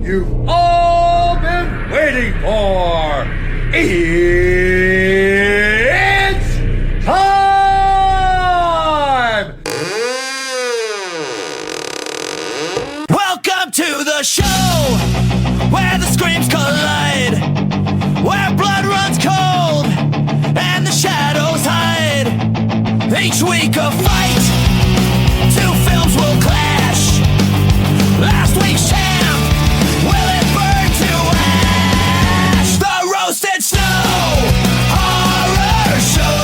you've all been waiting for. It's time! Welcome to the show where the screams collide, where blood runs cold and the shadows hide. Each week a fight, two films will clash. Last week's champ, will it burn to ash? The Roasted Snow Horror Show,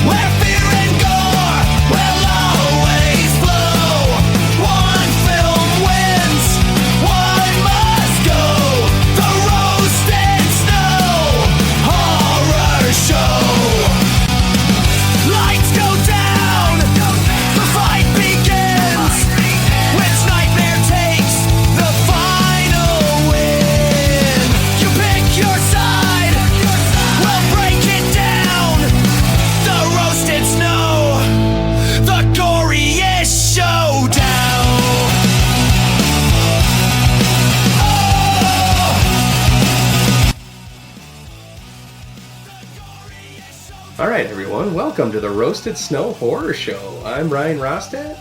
where fear and gore will always flow. One film wins, one must go. The Roasted Snow Horror Show. Lights go down, the fight begins. Which nightmare takes the final win? You pick your side, we'll break it down. The Roasted Snow, the goriest showdown. All right, everyone, welcome to the Roasted Snow Horror Show. I'm Ryan Rostat.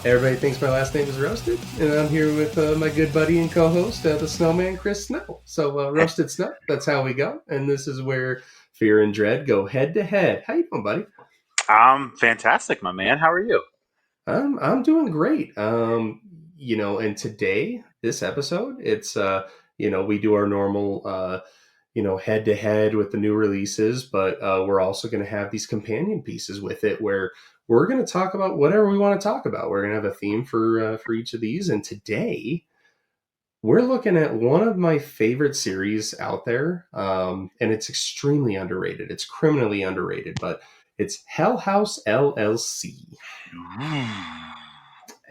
Everybody thinks my last name is Roasted, and I'm here with my good buddy and co-host, the Snowman, Chris Snow. So, Roasted Snow, that's how we go, and this is where Fear and Dread go head-to-head. How you doing, buddy? I'm fantastic, my man. How are you? I'm doing great. And today, this episode, it's we do our normal head-to-head with the new releases, but we're also going to have these companion pieces with it where we're going to talk about whatever we want to talk about. We're going to have a theme for each of these, and today we're looking at one of my favorite series out there, and it's extremely underrated. It's criminally underrated, but it's Hell House LLC.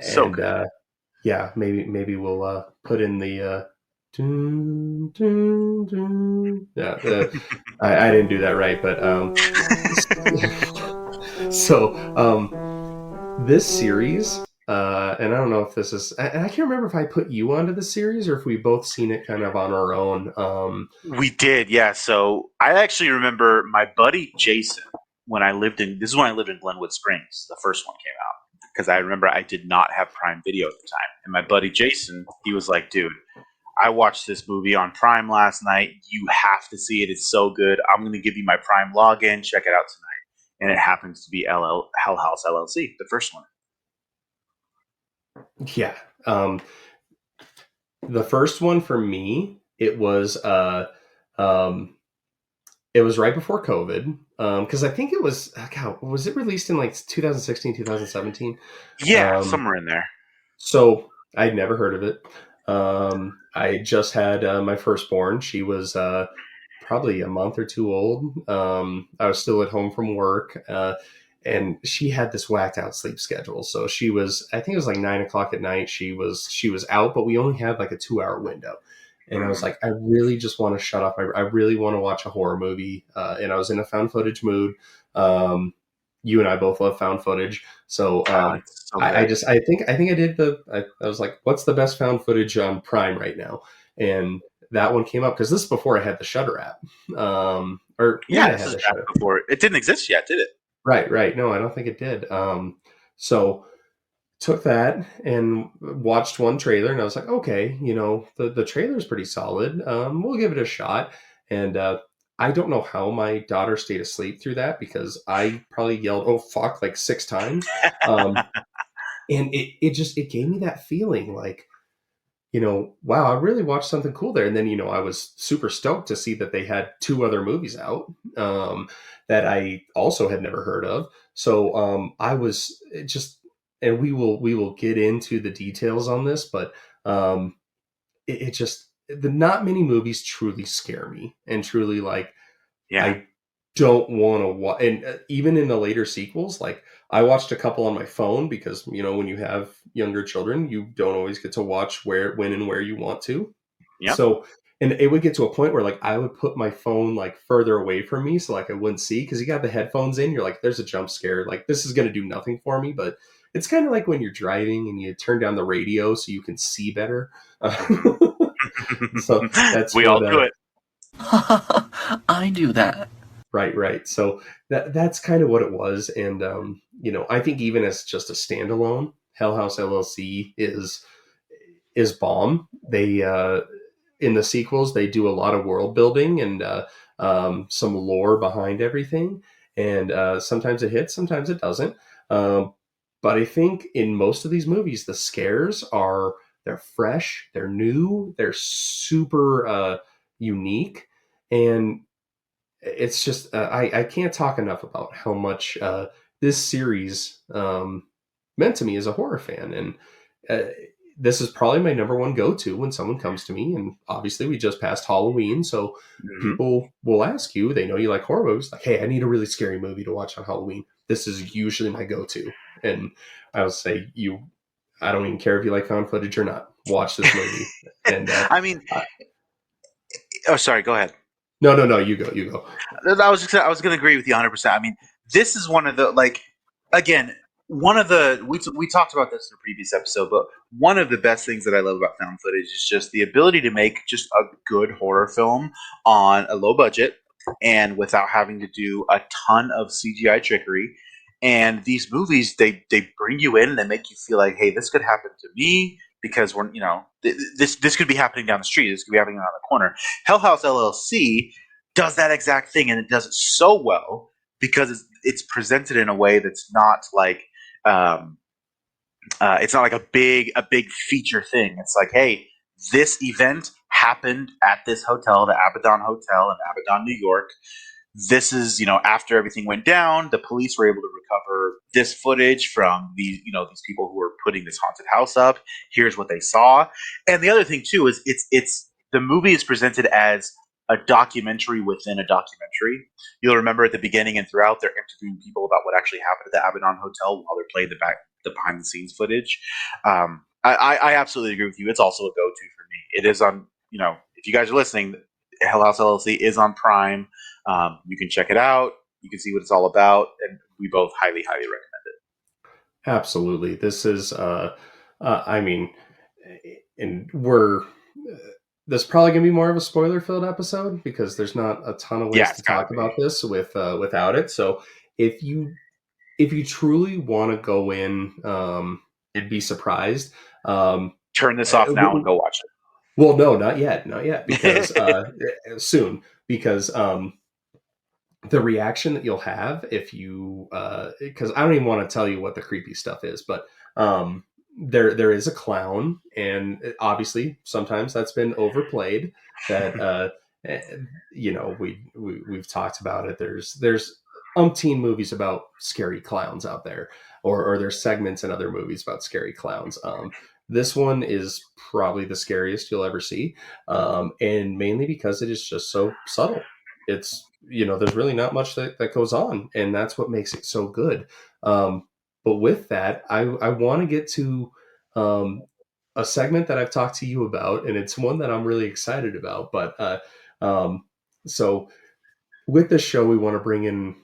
So And good. maybe we'll put in the dun, dun, dun. Yeah, I didn't do that right, but this series, and I don't know if this is, and I can't remember if I put you onto the series or if we both seen it kind of on our own. We did, yeah. So I actually remember my buddy Jason when I lived in Glenwood Springs. The first one came out because I remember I did not have Prime Video at the time, and my buddy Jason, he was like, "Dude, I watched this movie on Prime last night. You have to see it. It's so good. I'm going to give you my Prime login. Check it out tonight." And it happens to be Hell House LLC, the first one. Yeah. The first one for me, it was right before COVID. Because I think it was, was it released in like 2016, 2017? Yeah, somewhere in there. So I'd never heard of it. I just had my firstborn. She was probably a month or two old. I was still at home from work, and she had this whacked out sleep schedule. So she was, I think it was like 9 o'clock at night. She was out, but we only had like a 2-hour window. And I was like, I really just want to shut off. I really want to watch a horror movie. And I was in a found footage mood. You and I both love found footage. So, I think I did I was like, what's the best found footage on Prime right now? And that one came up because this is before I had the Shudder app. I had the Shudder before. It didn't exist yet, did it? Right. No, I don't think it did. So took that and watched one trailer, and I was like, okay, the trailer is pretty solid. We'll give it a shot. And I don't know how my daughter stayed asleep through that because I probably yelled, "Oh fuck," like 6 times. And it gave me that feeling like, wow, I really watched something cool there. And then, I was super stoked to see that they had 2 other movies out that I also had never heard of. So I was just, and we will get into the details on this, but not many movies truly scare me and truly I don't want to watch. And even in the later sequels, like I watched a couple on my phone because, when you have younger children, you don't always get to watch when and where you want to. Yep. So, and it would get to a point where I would put my phone further away from me so I wouldn't see, because you got the headphones in, you're like, there's a jump scare. This is going to do nothing for me, but it's kind of like when you're driving and you turn down the radio so you can see better. So that's we what all do it. I do that. right. So that's kind of what it was. And I think even as just a standalone, Hell House LLC is bomb. They in the sequels they do a lot of world building and some lore behind everything. And sometimes it hits, sometimes it doesn't. Um, but I think in most of these movies, the scares they're fresh, they're new, they're super unique, and it's just I can't talk enough about how much this series meant to me as a horror fan. And this is probably my number one go-to when someone comes to me. And obviously we just passed Halloween, so Mhm. people will ask you, they know you like horror movies, like, hey, I need a really scary movie to watch on Halloween. This is usually my go-to. And I will say, I don't even care if you like found footage or not, watch this movie. And I mean, oh, sorry. Go ahead. no, you go. I was going to agree with you 100%. I mean, this is one of the again, one of the we talked about this in a previous episode, but one of the best things that I love about found footage is just the ability to make just a good horror film on a low budget and without having to do a ton of CGI trickery. And these movies, they bring you in and they make you feel like, hey, this could happen to me because we're this could be happening down the street. This could be happening around the corner. Hell House LLC does that exact thing, and it does it so well because it's presented in a way that's not like it's not like a big feature thing. It's like, hey, this event happened at this hotel, the Abaddon Hotel in Abaddon, New York. This is, after everything went down, the police were able to recover this footage from these people who were putting this haunted house up. Here's what they saw. And the other thing too is it's the movie is presented as a documentary within a documentary. You'll remember at the beginning and throughout, they're interviewing people about what actually happened at the Abaddon Hotel while they're playing the behind the scenes footage. I absolutely agree with you. It's also a go-to for me. It is on, if you guys are listening, Hell House LLC is on Prime. You can check it out. You can see what it's all about, and we both highly, highly recommend it. Absolutely. This is, I mean, and this is probably going to be more of a spoiler-filled episode because there's not a ton of ways Yeah, to talk about this without it. So if you truly want to go in and be surprised, turn this off now and go watch it. well, no, not yet, because soon, because the reaction that you'll have if you because I don't even want to tell you what the creepy stuff is, but there is a clown, and obviously sometimes that's been overplayed. That we've talked about it. There's umpteen movies about scary clowns out there, or there's segments in other movies about scary clowns. This one is probably the scariest you'll ever see, and mainly because it is just so subtle. It's there's really not much that goes on, and that's what makes it so good. But with that, I want to get to a segment that I've talked to you about, and it's one that I'm really excited about. But so with this show, we want to bring in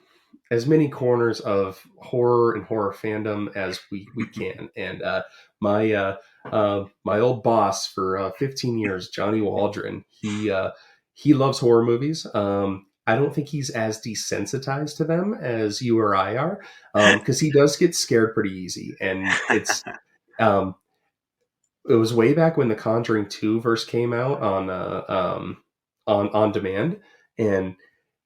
as many corners of horror and horror fandom as we can. And my old boss for 15 years, Johnny Waldron, he loves horror movies. I don't think he's as desensitized to them as you or I are, because he does get scared pretty easy. And it was way back when The Conjuring 2 first came out on demand, and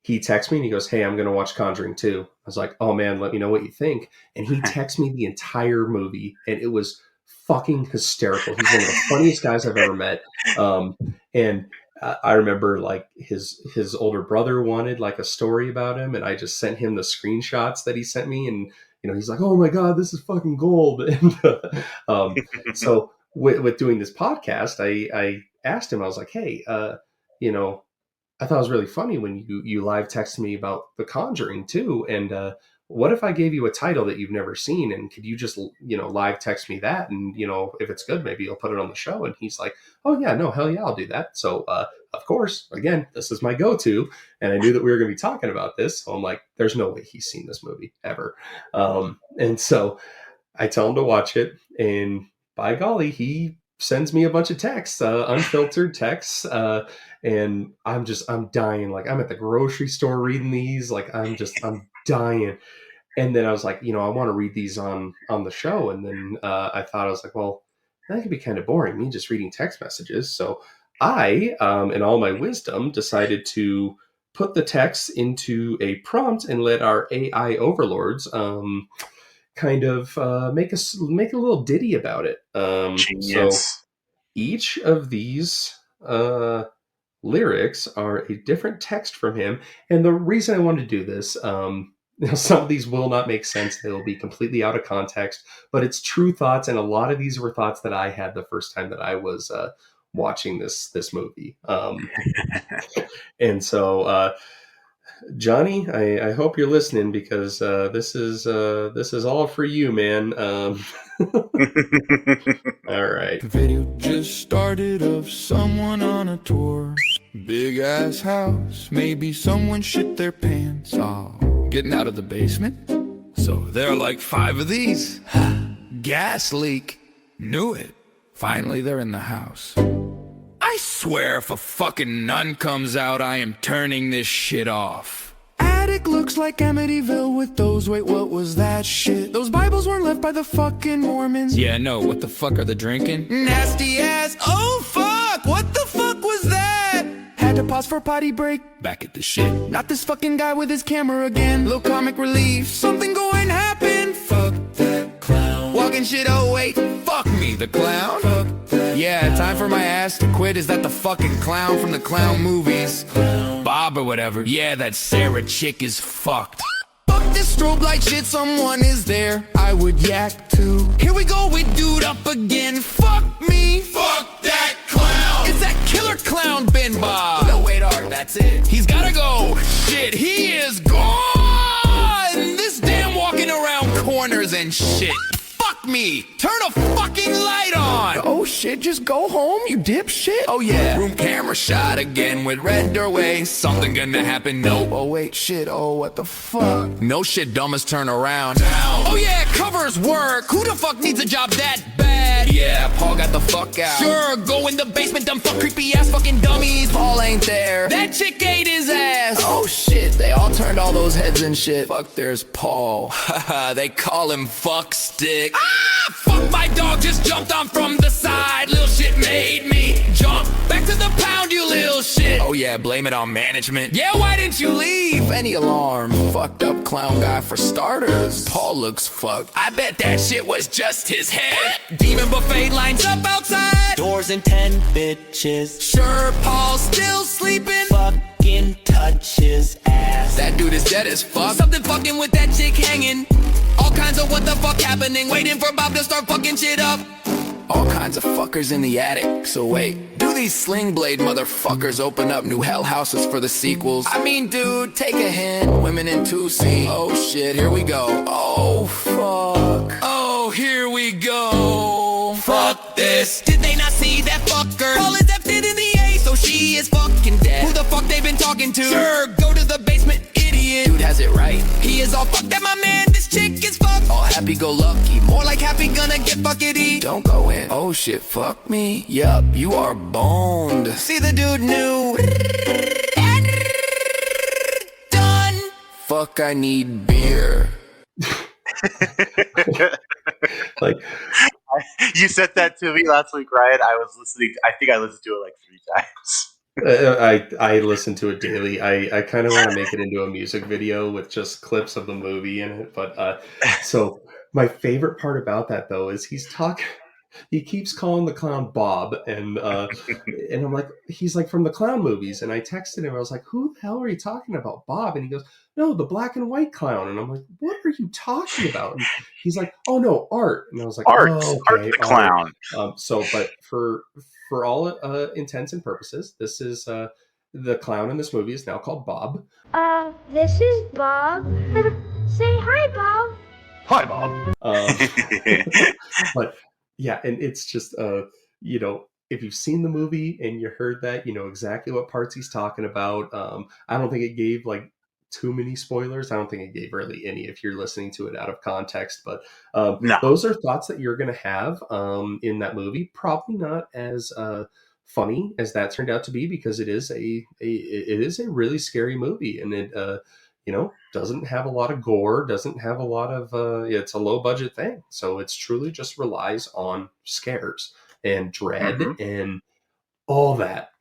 he texts me and he goes, "Hey, I'm going to watch Conjuring 2." I was like, "Oh man, let me know what you think." And he texts me the entire movie, and it was fucking hysterical. He's one of the funniest guys I've ever met. And I remember like his older brother wanted like a story about him, and I just sent him the screenshots that he sent me, and he's like, "Oh my god, this is fucking gold." And so with doing this podcast, I asked him, I was like, "Hey, I thought it was really funny when you live texted me about The Conjuring too. And what if I gave you a title that you've never seen, and could you just live text me that, and if it's good, maybe you'll put it on the show." And he's like, "Oh yeah, no, hell yeah, I'll do that." So of course, again, this is my go-to, and I knew that we were going to be talking about this, so I'm like, there's no way he's seen this movie ever. And so I tell him to watch it, and by golly, he sends me a bunch of texts, unfiltered texts, and I'm dying. Like, I'm at the grocery store reading these. Like, I'm dying. And then I was like, I want to read these on the show. And then I thought, I was like, well, that could be kind of boring, me just reading text messages. So I, in all my wisdom, decided to put the text into a prompt and let our AI overlords kind of make a little ditty about it. So Genius. each of these lyrics are a different text from him. And the reason I wanted to do this, some of these will not make sense. They will be completely out of context, but it's true thoughts. And a lot of these were thoughts that I had the first time that I was watching this movie. And so, Johnny, I hope you're listening, because this is all for you, man. All right. The video just started of someone on a tour. Big ass house, maybe someone shit their pants. Oh, getting out of the basement. So there are like 5 of these. Gas leak. Knew it. Finally they're in the house. I swear if a fucking nun comes out, I am turning this shit off. Attic looks like Amityville with those, wait, what was that shit? Those Bibles weren't left by the fucking Mormons. Yeah, no, what the fuck are they drinking? Nasty ass, oh fuck, what the fuck was that? Had to pause for a potty break, back at the shit. Not this fucking guy with his camera again. Little comic relief, something going to happen. Fuck that clown. Walking shit, oh wait, fuck me, the clown. Fuck that. Yeah, time for my ass to quit. Is that the fucking clown from the clown movies? Bob or whatever. Yeah, that Sarah chick is fucked. Fuck this strobe light shit, someone is there. I would yak too. Here we go with dude up again. Fuck me. Fuck that clown. It's that killer clown Ben Bob. No, wait, Art, that's it. He's gotta go. Shit, he is gone. This damn walking around corners and shit. Fuck me. Turn a fucking light on. Oh shit, just go home, you dipshit. Oh yeah. Room camera shot again with red doorway. Something gonna happen, no. Oh wait, shit, oh what the fuck. No shit, dumbest turn around. Down. Oh yeah, covers work. Who the fuck needs a job that bad? Yeah, Paul got the fuck out. Sure, go in the basement, dumb fuck creepy ass fucking dummies. Paul ain't there. That chick ate his ass. Oh shit, they all turned all those heads and shit. Fuck, there's Paul. Haha, they call him fuck stick. Ah, fuck, my dog just jumped on from the side. Lil shit made me jump back to the pound, you lil shit. Oh yeah, blame it on management. Yeah, why didn't you leave? Any alarm? Fucked up clown guy for starters. Paul looks fucked. I bet that shit was just his head. Demon buffet lines up outside. Doors and 10 bitches. Sure, Paul's still sleeping. Fucking touch his ass. That dude is dead as fuck. Something fucking with that chick hanging. All kinds of what the fuck happening. Waiting for Bob to start fucking shit up. All kinds of fuckers in the attic. So wait, do these sling blade motherfuckers open up new hell houses for the sequels? I mean, dude, take a hint. Women in 2C. Oh shit, here we go. Oh fuck. Oh, here we go. Fuck this. Did they not see that fucker? Paul is F'd in the A, so she is fucking dead. Who the fuck they been talking to? Sure, go to the basement, idiot. Dude has it right. He is all fucked at my man, this chick is fucked. All happy-go-lucky. More like happy gonna get fuckity. Don't go in. Oh shit, fuck me. Yup, you are boned. See the dude new. Done. Fuck, I need beer. Like, You said that to me last week, Ryan. I was listening. I think I listened to it like 3 times. I listen to it daily. I kind of want to make it into a music video with just clips of the movie in it. But so my favorite part about that, though, is he keeps calling the clown Bob, and I'm like, he's like from the clown movies. And I texted him. I was like, who the hell are you talking about, Bob? And he goes, no, the black and white clown. And I'm like, what are you talking about? And he's like, oh no, Art. And I was like, Art, oh, okay, Art the clown. But for all intents and purposes, this is the clown in this movie is now called Bob. This is Bob. Say hi, Bob. Hi, Bob. But yeah, and it's just if you've seen the movie and you heard that, you know exactly what parts he's talking about. I don't think it gave like too many spoilers. I don't think I gave really any if you're listening to it out of context, but No. those are thoughts that you're going to have in that movie. Probably not as funny as that turned out to be, because it is a really scary movie, and it doesn't have a lot of gore, doesn't have a lot of it's a low budget thing, so it's truly just relies on scares and dread and all that.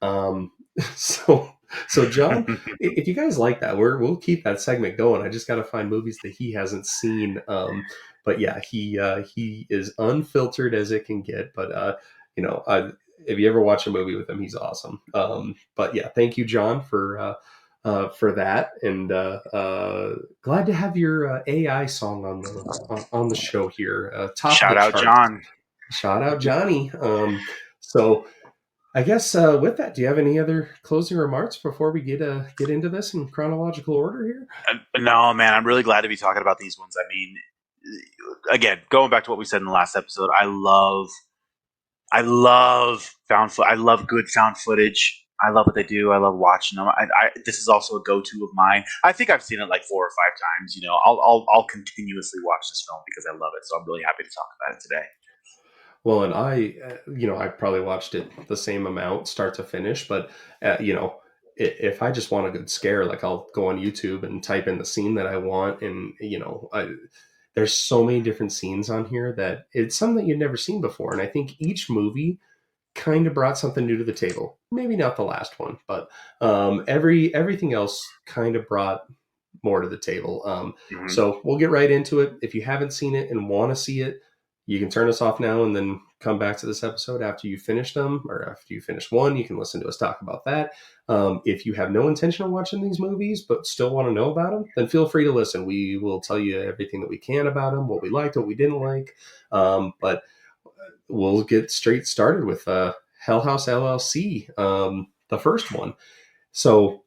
So John, if you guys like that, we'll keep that segment going. I just got to find movies that he hasn't seen. But yeah, he is unfiltered as it can get. But if you ever watch a movie with him, he's awesome. But yeah, thank you, John, for that, and glad to have your AI song on the show here. Top Shout of the out, charts. John. Shout out, Johnny. So I guess with that, do you have any other closing remarks before we get into this in chronological order here? No, man, I'm really glad to be talking about these ones. I mean, again, going back to what we said in the last episode, I love I love good found footage. I love what they do. I love watching them. This is also a go-to of mine. I think I've seen it like 4 or 5 times. I'll continuously watch this film because I love it. So I'm really happy to talk about it today. Well, and I probably watched it the same amount, start to finish. But if I just want a good scare, like I'll go on YouTube and type in the scene that I want, and there's so many different scenes on here that it's something that you've never seen before. And I think each movie kind of brought something new to the table. Maybe not the last one, but everything else kind of brought more to the table. So we'll get right into it. If you haven't seen it and want to see it, you can turn us off now and then come back to this episode after you finish them, or after you finish one, you can listen to us talk about that. If you have no intention of watching these movies, but still want to know about them, then feel free to listen. We will tell you everything that we can about them, what we liked, what we didn't like. But we'll get straight started with Hell House LLC, the first one. So,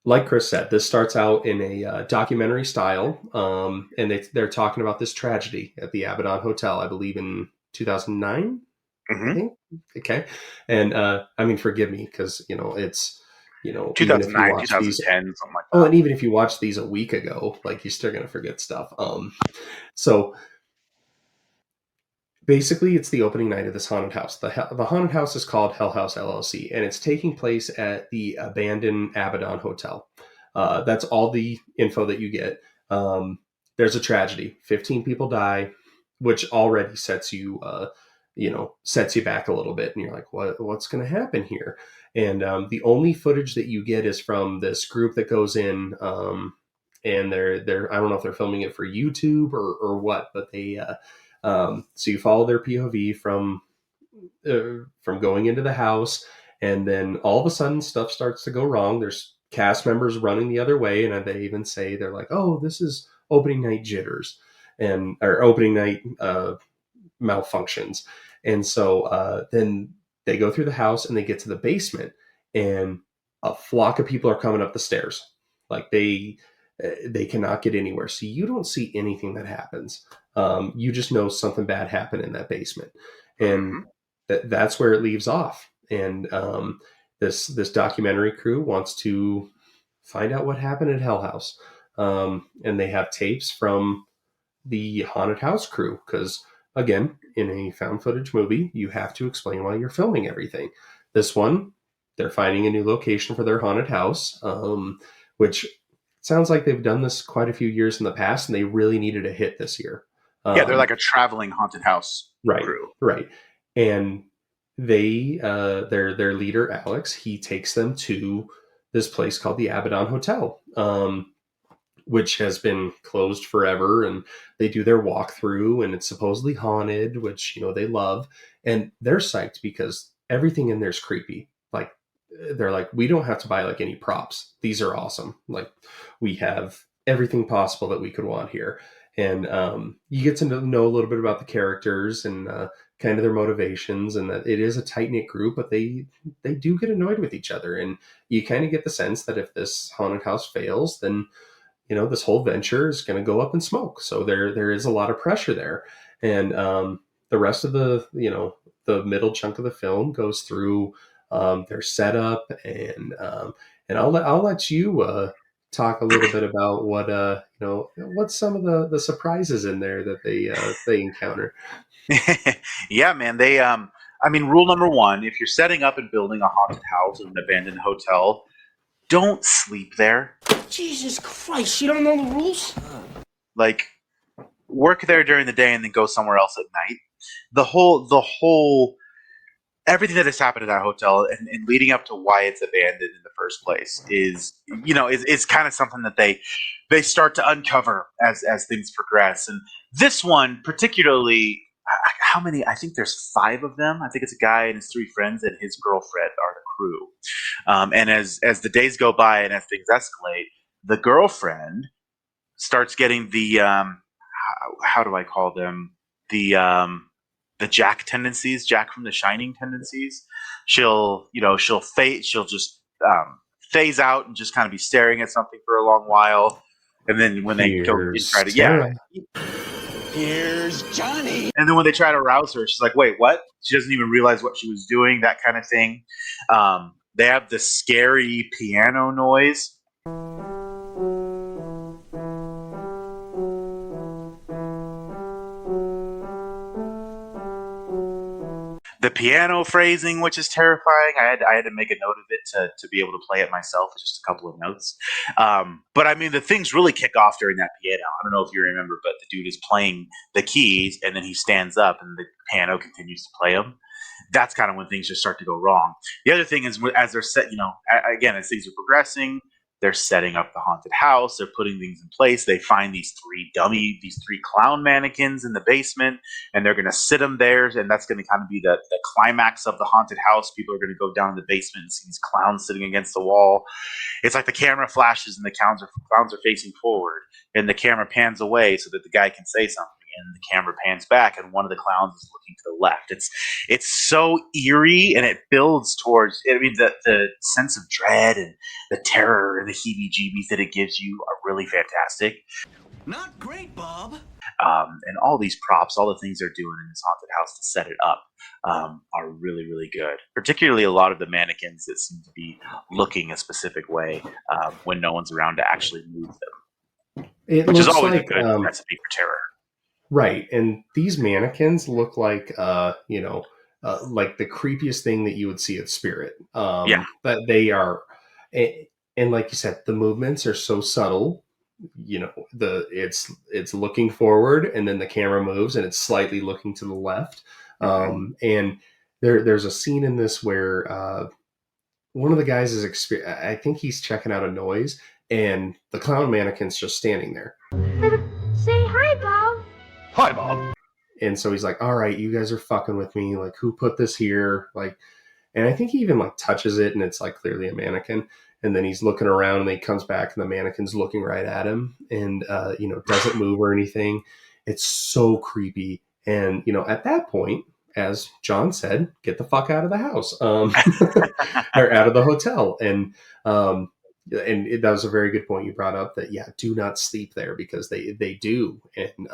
like Chris said, this starts out in a documentary style, and they're talking about this tragedy at the Abaddon Hotel, I believe in 2009, I think. Okay. And I mean, forgive me, because, it's, 2009, 2010, something like that. Oh, and even if you watch these a week ago, like, you're still going to forget stuff. So basically, it's the opening night of this haunted house. The haunted house is called Hell House LLC, and it's taking place at the abandoned Abaddon Hotel. That's all the info that you get. There's a tragedy. 15 people die, which already sets you back a little bit, and you're like, what's going to happen here? And the only footage that you get is from this group that goes in, and they're I don't know if they're filming it for YouTube or what, but they. So you follow their POV from going into the house, and then all of a sudden stuff starts to go wrong. There's cast members running the other way, and they even say, they're like, "Oh, this is opening night jitters," or opening night malfunctions. And so then they go through the house and they get to the basement, and a flock of people are coming up the stairs. Like they cannot get anywhere. So you don't see anything that happens. You just know something bad happened in that basement, and that's where it leaves off. And this documentary crew wants to find out what happened at Hell House, and they have tapes from the haunted house crew, because again, in a found footage movie, you have to explain why you're filming everything. This one, they're finding a new location for their haunted house, which sounds like they've done this quite a few years in the past, and they really needed a hit this year. Yeah, they're like a traveling haunted house crew. Right. And they, their leader, Alex, he takes them to this place called the Abaddon Hotel, which has been closed forever. And they do their walkthrough, and it's supposedly haunted, which, they love. And they're psyched because everything in there is creepy. Like, they're like, we don't have to buy like any props. These are awesome. Like, we have everything possible that we could want here. And you get to know a little bit about the characters and kind of their motivations, and that it is a tight-knit group, but they do get annoyed with each other. And you kind of get the sense that if this haunted house fails, then, this whole venture is going to go up in smoke. So there is a lot of pressure there. And the rest of the middle chunk of the film goes through their setup, and I'll let you talk a little bit about what what's some of the surprises in there that they encounter. Yeah, man. I mean, rule number one: if you're setting up and building a haunted house or an abandoned hotel, don't sleep there. Jesus Christ, you don't know the rules? Like, work there during the day and then go somewhere else at night. The whole everything that has happened at that hotel and leading up to why it's abandoned in the first place is kind of something that they start to uncover as things progress. And this one particularly, how many? I think there's 5 of them. I think it's a guy and his 3 friends and his girlfriend are the crew. And as the days go by and as things escalate, the girlfriend starts getting the how do I call them, the Jack tendencies, Jack from The Shining tendencies. She'll just phase out and just kind of be staring at something for a long while, and then when they go and try to Here's Johnny. and then when they try to rouse her, she's like, "Wait, what?" She doesn't even realize what she was doing. That kind of thing. They have this scary piano noise. The piano phrasing, which is terrifying. I had to make a note of it to be able to play it myself. It's just a couple of notes. But I mean, the things really kick off during that piano. I don't know if you remember, but the dude is playing the keys, and then he stands up, and the piano continues to play them. That's kind of when things just start to go wrong. The other thing is, as they're set, again, as things are progressing, they're setting up the haunted house. They're putting things in place. They find these 3 clown mannequins in the basement, and they're going to sit them there. And that's going to kind of be the climax of the haunted house. People are going to go down in the basement and see these clowns sitting against the wall. It's like the camera flashes and the clowns are facing forward, and the camera pans away so that the guy can say something. And the camera pans back, and one of the clowns is looking to the left. It's so eerie, and it builds towards. I mean, the sense of dread and the terror and the heebie-jeebies that it gives you are really fantastic. Not great, Bob. And all these props, all the things they're doing in this haunted house to set it up, are really, really good. Particularly a lot of the mannequins that seem to be looking a specific way when no one's around to actually move them, which is always a good recipe for terror. Right, and these mannequins look like like the creepiest thing that you would see at Spirit. But they are, and like you said, the movements are so subtle. It's looking forward, and then the camera moves, and it's slightly looking to the left. And there's a scene in this where one of the guys I think he's checking out a noise, and the clown mannequin's just standing there. Say hi, Bob. Hi, Bob. And so he's like, all right, you guys are fucking with me. Like, who put this here? Like, and I think he even like touches it, and it's like clearly a mannequin. And then he's looking around, and then he comes back, and the mannequin's looking right at him, and doesn't move or anything. It's so creepy. And at that point, as John said, get the fuck out of the house, or out of the hotel. And that was a very good point you brought up. That do not sleep there, because they do. And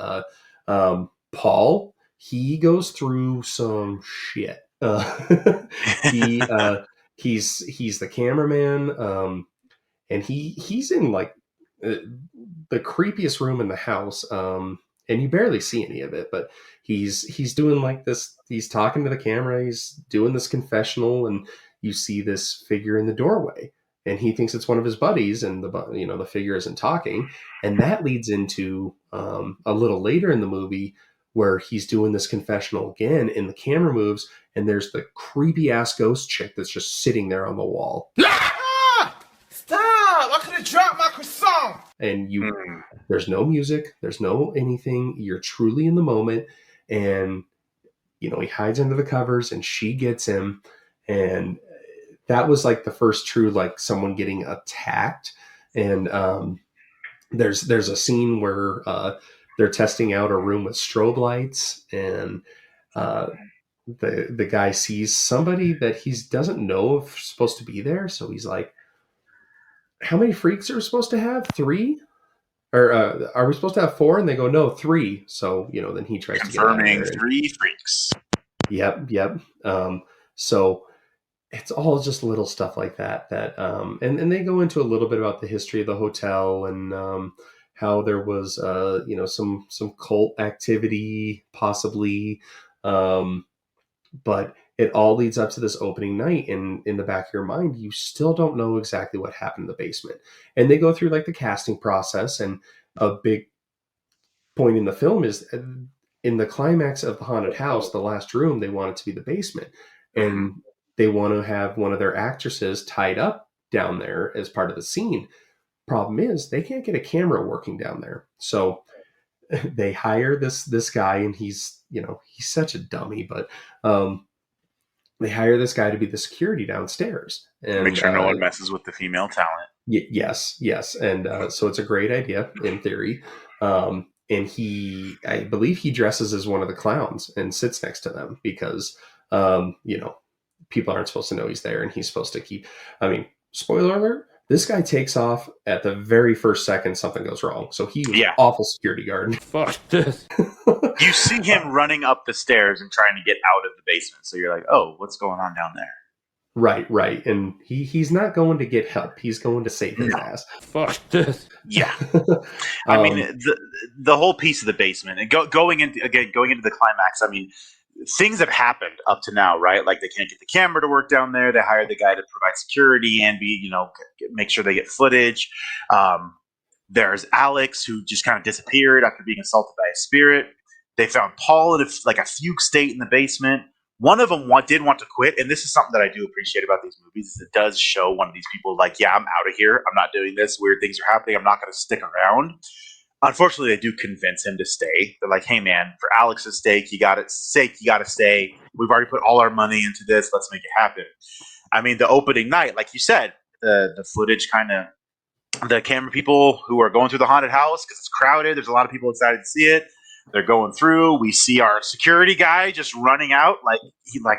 Paul, he goes through some shit. He's the cameraman, and he's in like the creepiest room in the house, and you barely see any of it, but he's doing like this. He's talking to the camera. He's doing this confessional, and you see this figure in the doorway, and he thinks it's one of his buddies, and the figure isn't talking, and that leads into a little later in the movie where he's doing this confessional again, and the camera moves, and there's the creepy ass ghost chick that's just sitting there on the wall. Stop! I could have dropped my croissant. And there's no music, there's no anything. You're truly in the moment, and he hides under the covers, and she gets him, and that was like the first true like someone getting attacked. And there's a scene where they're testing out a room with strobe lights, and the guy sees somebody that he doesn't know if supposed to be there. So he's like, how many freaks are we supposed to have? 3? Or are we supposed to have 4? And they go, no, 3. So, then he tries confirming to get out of there. 3 freaks. Yep. So, it's all just little stuff like that and they go into a little bit about the history of the hotel and how there was some cult activity possibly, but it all leads up to this opening night, and in the back of your mind you still don't know exactly what happened in the basement. And they go through like the casting process, and a big point in the film is in the climax of the haunted house, the last room, they want it to be the basement, and they want to have one of their actresses tied up down there as part of the scene. Problem is they can't get a camera working down there, so they hire this guy, and he's such a dummy, but they hire this guy to be the security downstairs and Make sure no one messes with the female talent. Yes, and so it's a great idea in theory. And I believe he dresses as one of the clowns and sits next to them because, people aren't supposed to know he's there, and he's supposed to keep. I mean, spoiler alert: this guy takes off at the very first second something goes wrong. So he was an awful security guard. Fuck this. You see him running up the stairs and trying to get out of the basement. So you're like, oh, what's going on down there? Right. And he's not going to get help. He's going to save his ass. Fuck this. Yeah. I mean, the whole piece of the basement and going into the climax. I mean, things have happened up to now, right? Like they can't get the camera to work down there. They hired the guy to provide security and make sure they get footage. There's Alex, who just kind of disappeared after being assaulted by a spirit. They found Paul in a fugue state in the basement. One of them did want to quit, and this is something that I do appreciate about these movies. Is it does show one of these people like, yeah, I'm out of here. I'm not doing this. Weird things are happening. I'm not going to stick around. Unfortunately, they do convince him to stay. They're like, hey, man, for Alex's sake, you got to stay. We've already put all our money into this. Let's make it happen. I mean, the opening night, like you said, the footage kind of, the camera people who are going through the haunted house, because it's crowded. There's a lot of people excited to see it. They're going through. We see our security guy just running out like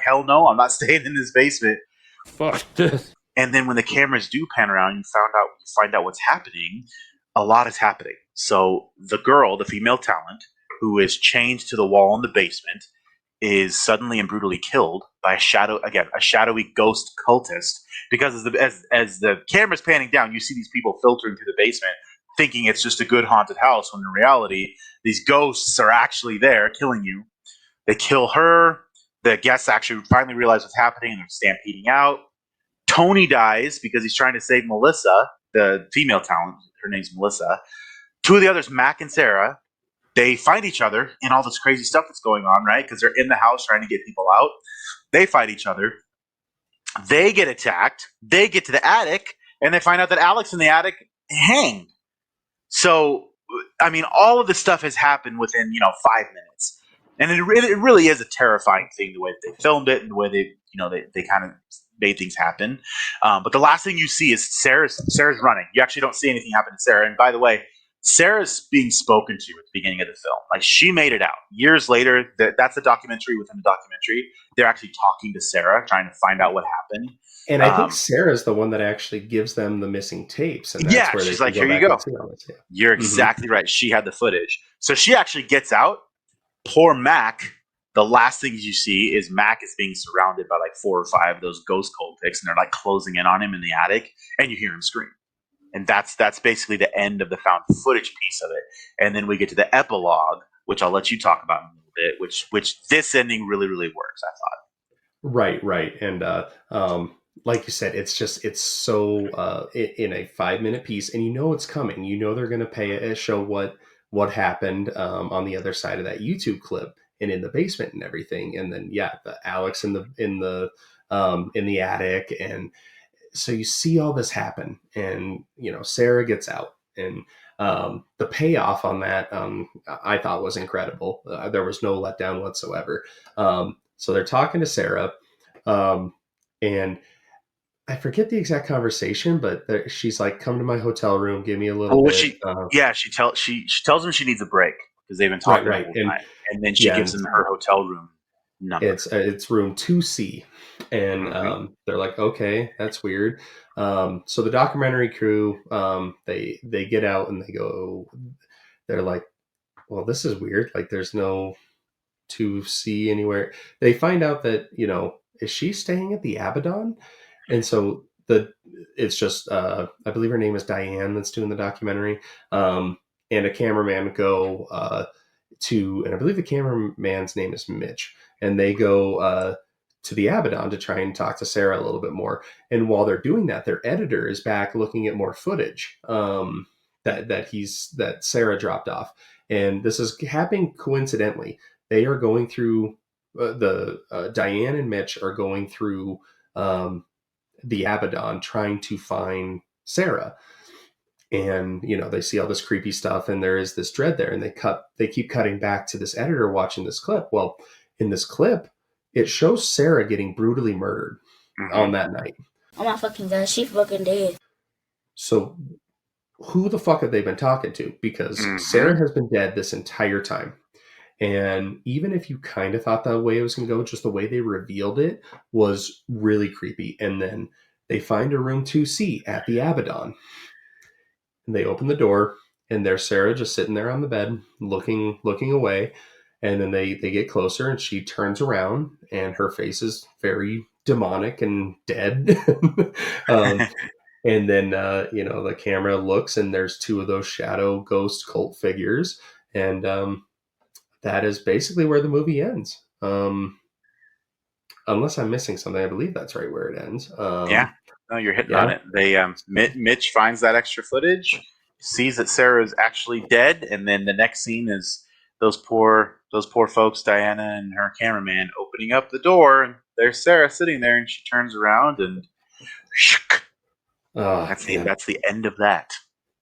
hell no, I'm not staying in this basement. Fuck this. And then when the cameras do pan around, you find out what's happening. A lot is happening. So the girl, the female talent, who is chained to the wall in the basement, is suddenly and brutally killed by a shadowy ghost cultist. Because as the camera's panning down, you see these people filtering through the basement, thinking it's just a good haunted house, when in reality, these ghosts are actually there killing you. They kill her. The guests actually finally realize what's happening, and they're stampeding out. Tony dies because he's trying to save Melissa, the female talent. Her name's Melissa. Two of the others, Mac and Sarah, they find each other in all this crazy stuff that's going on, right? Because they're in the house trying to get people out. They fight each other. They get attacked. They get to the attic, and they find out that Alex in the attic hanged. So, I mean, all of this stuff has happened within, 5 minutes. And it really is a terrifying thing, the way that they filmed it and the way they kind of made things happen. But the last thing you see is Sarah's running. You actually don't see anything happen to Sarah. And by the way, Sarah's being spoken to at the beginning of the film. Like, she made it out. Years later, that's a documentary within a documentary. They're actually talking to Sarah, trying to find out what happened. And I think Sarah's the one that actually gives them the missing tapes. And that's where she's like, here you go. You're exactly right. She had the footage. So she actually gets out. Poor Mac, the last things you see is Mac is being surrounded by like 4 or 5 of those ghost cultists, and they're like closing in on him in the attic, and you hear him scream. And that's basically the end of the found footage piece of it. And then we get to the epilogue, which I'll let you talk about in a little bit, which this ending really, really works, I thought. Right. And like you said, it's so in a 5-minute piece, and it's coming. They're going to show what happened on the other side of that YouTube clip and in the basement and everything. And then the Alex in the attic, and so you see all this happen, and Sarah gets out, and the payoff on that I thought was incredible. There was no letdown whatsoever. So they're talking to Sarah, and I forget the exact conversation, but she's like, "Come to my hotel room, give me a little bit." She tells him she needs a break because they've been talking the whole time, and then she gives him her hotel room number. It's room 2C, and they're like, "Okay, that's weird." So the documentary crew, they get out and they're like, "Well, this is weird. Like, there's no 2C anywhere." They find out that is she staying at the Abaddon? And so it's just I believe her name is Diane that's doing the documentary, and a cameraman go and I believe the cameraman's name is Mitch, and they go to the Abaddon to try and talk to Sarah a little bit more. And while they're doing that, their editor is back looking at more footage that Sarah dropped off, and this is happening coincidentally. They are going through Diane and Mitch are going through the Abaddon trying to find Sarah. And, they see all this creepy stuff and there is this dread there, and they keep cutting back to this editor watching this clip. Well, in this clip, it shows Sarah getting brutally murdered on that night. Oh my fucking god, she fucking dead. So who the fuck have they been talking to? Because Sarah has been dead this entire time. And even if you kind of thought that way it was going to go, just the way they revealed it was really creepy. And then they find a room 2C at the Abaddon. And they open the door, and there's Sarah just sitting there on the bed, looking away. And then they get closer, and she turns around, and her face is very demonic and dead. And then, the camera looks, and there's two of those shadow ghost cult figures. And that is basically where the movie ends. Unless I'm missing something, I believe that's right where it ends. Yeah. No, you're hitting on it. They Mitch finds that extra footage, sees that Sarah is actually dead, and then the next scene is those poor folks, Diana and her cameraman, opening up the door, and there's Sarah sitting there, and she turns around, and that's the end of that.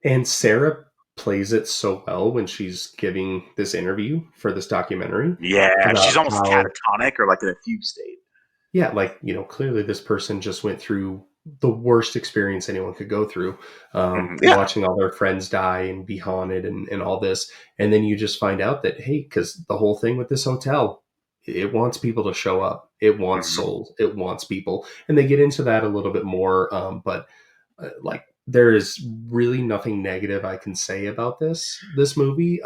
And Sarah plays it so well when she's giving this interview for this documentary. Yeah, she's almost catatonic or like in a fugue state. Yeah, clearly this person just went through the worst experience anyone could go through, watching all their friends die and be haunted and all this. And then you just find out that, hey, because the whole thing with this hotel, it wants people to show up. It wants souls. It wants people. And they get into that a little bit more. But there is really nothing negative I can say about this movie,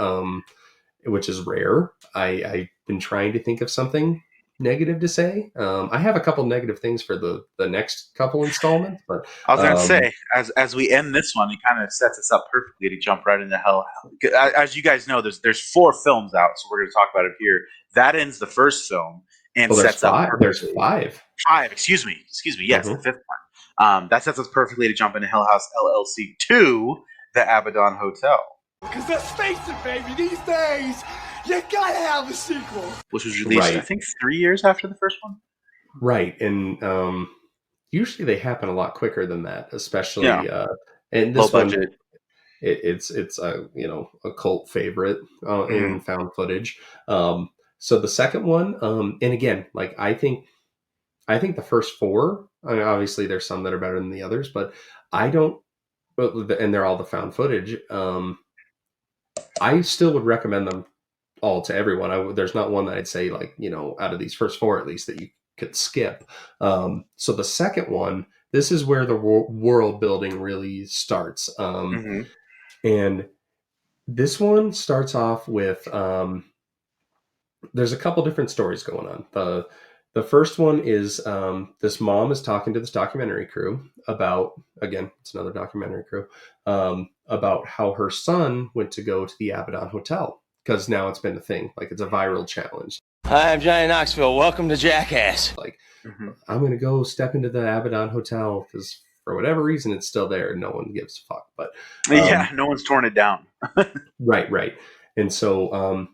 which is rare. I've been trying to think of something negative to say. I have a couple negative things for the next couple installments, but I was going to say, as we end this one, it kind of sets us up perfectly to jump right into Hell. As you guys know, there's 4 films out, so we're going to talk about it here. That ends the first film and sets up. There's 5. 5. Excuse me. Yes, the 5th one. That sets us perfectly to jump into Hell House LLC 2, the Abaddon Hotel. Because let's face it, baby, these days, you gotta have a sequel. Which was released, I think, 3 years after the first one. Right, and usually they happen a lot quicker than that, especially and this low budget. It's a cult favorite in found footage. So the second one, and again, I think the first 4. I mean, obviously there's some that are better than the others, but I don't. And they're all the found footage. I still would recommend them all to everyone. There's not one that I'd say out of these first 4 at least that you could skip. So the second one, this is where the world building really starts. And this one starts off with there's a couple different stories going on. The first one is this mom is talking to this documentary crew about, again, it's another documentary crew, about how her son went to go to the Abaddon Hotel, because now it's been a thing. It's a viral challenge. Hi, I'm Johnny Knoxville. Welcome to Jackass. I'm going to go step into the Abaddon Hotel because for whatever reason it's still there. No one gives a fuck. But no one's torn it down. Right. And so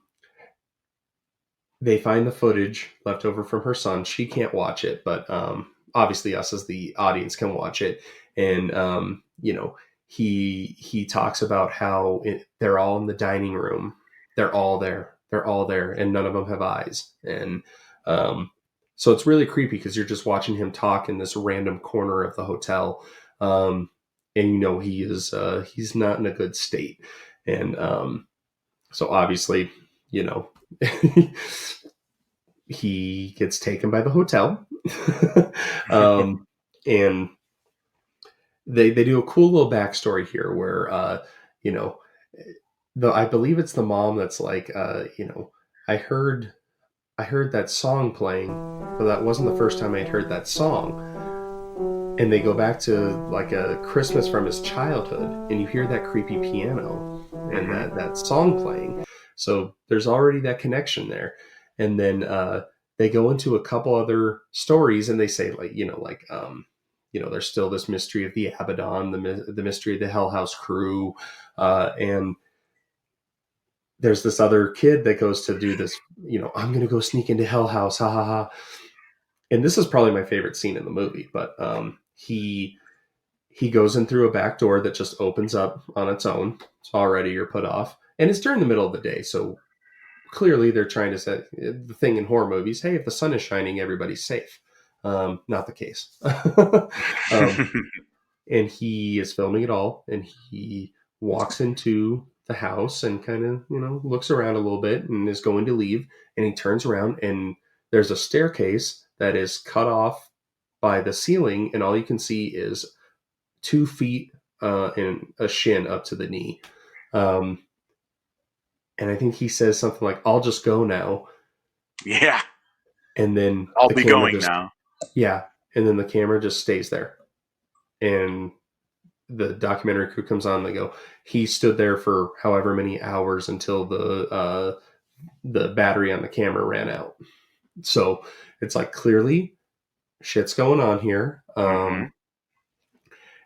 they find the footage left over from her son. She can't watch it, but obviously us as the audience can watch it. And he talks about how they're all in the dining room. They're all there, and none of them have eyes. And so it's really creepy because you're just watching him talk in this random corner of the hotel, and he is he's not in a good state. And so obviously, he gets taken by the hotel, and they do a cool little backstory here where I believe it's the mom that's I heard that song playing, that wasn't the first time I'd heard that song. And they go back to like a Christmas from his childhood, and you hear that creepy piano and that song playing. So there's already that connection there. And then they go into a couple other stories, and they say there's still this mystery of the Abaddon, the mystery of the Hell House crew, and there's this other kid that goes to do this. I'm going to go sneak into Hell House, ha ha ha. And this is probably my favorite scene in the movie, but he goes in through a back door that just opens up on its own. It's already you're put off, and it's during the middle of the day, so clearly they're trying to set the thing in horror movies. Hey, if the sun is shining, everybody's safe. Not the case. And he is filming it all, and he walks into the house and kind of looks around a little bit and is going to leave, and he turns around and there's a staircase that is cut off by the ceiling, and all you can see is 2 feet and a shin up to the knee. And I think he says something like, "I'll just go now." Yeah. And then I'll be going now. Yeah. And then the camera just stays there. And the documentary crew comes on, they go, he stood there for however many hours until the battery on the camera ran out. So it's like, clearly shit's going on here. And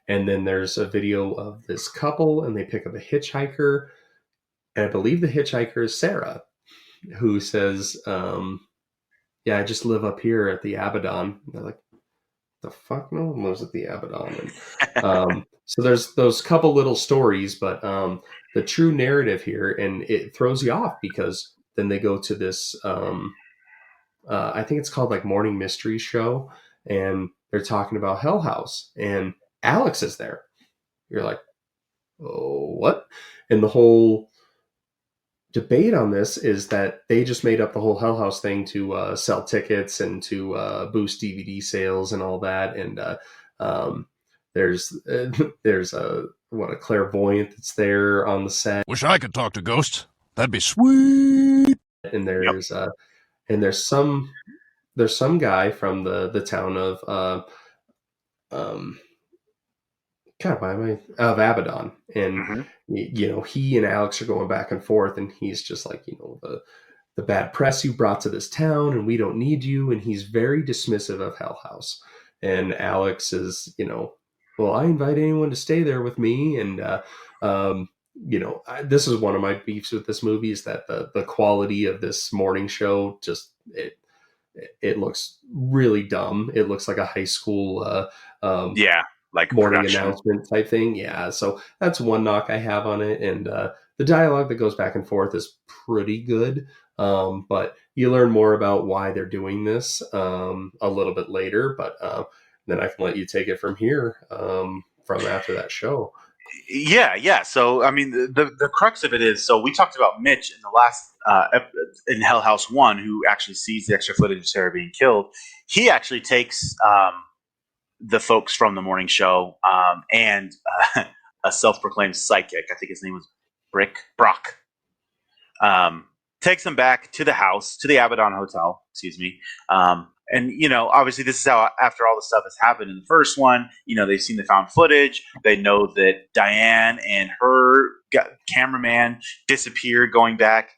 then there's a video of this couple, and they pick up a hitchhiker. And I believe the hitchhiker is Sarah, who says, yeah, I just live up here at the Abaddon. And they're like, the fuck? No one lives at the Abaddon. And, so there's those couple little stories, but the true narrative here, and it throws you off because then they go to this, I think it's called like Morning Mystery Show, and they're talking about Hell House, and Alex is there. You're like, oh, what? And the whole debate on this is that they just made up the whole Hell House thing to sell tickets and to boost DVD sales and all that. And there's a clairvoyant that's there on the set. Wish I could talk to ghosts. That'd be sweet. And there's some guy from the town of of Abaddon, and he and Alex are going back and forth, and he's just like, the bad press you brought to this town, and we don't need you. And he's very dismissive of Hell House, and Alex is, well, I invite anyone to stay there with me. And this is one of my beefs with this movie, is that the quality of this morning show, just it looks really dumb. It looks like a high school like morning production announcement type thing. Yeah. So that's one knock I have on it. And the dialogue that goes back and forth is pretty good. But you learn more about why they're doing this a little bit later. But then I can let you take it from here, from after that show. Yeah. So, I mean, the crux of it is, so we talked about Mitch in the last in Hell House 1, who actually sees the extra footage of Sarah being killed. He actually takes the folks from the morning show and a self-proclaimed psychic, I think his name was Brock, takes them back to the house, to the Abaddon Hotel, excuse me. And, obviously this is how, after all the stuff has happened in the first one, they've seen the found footage. They know that Diane and her cameraman disappeared going back.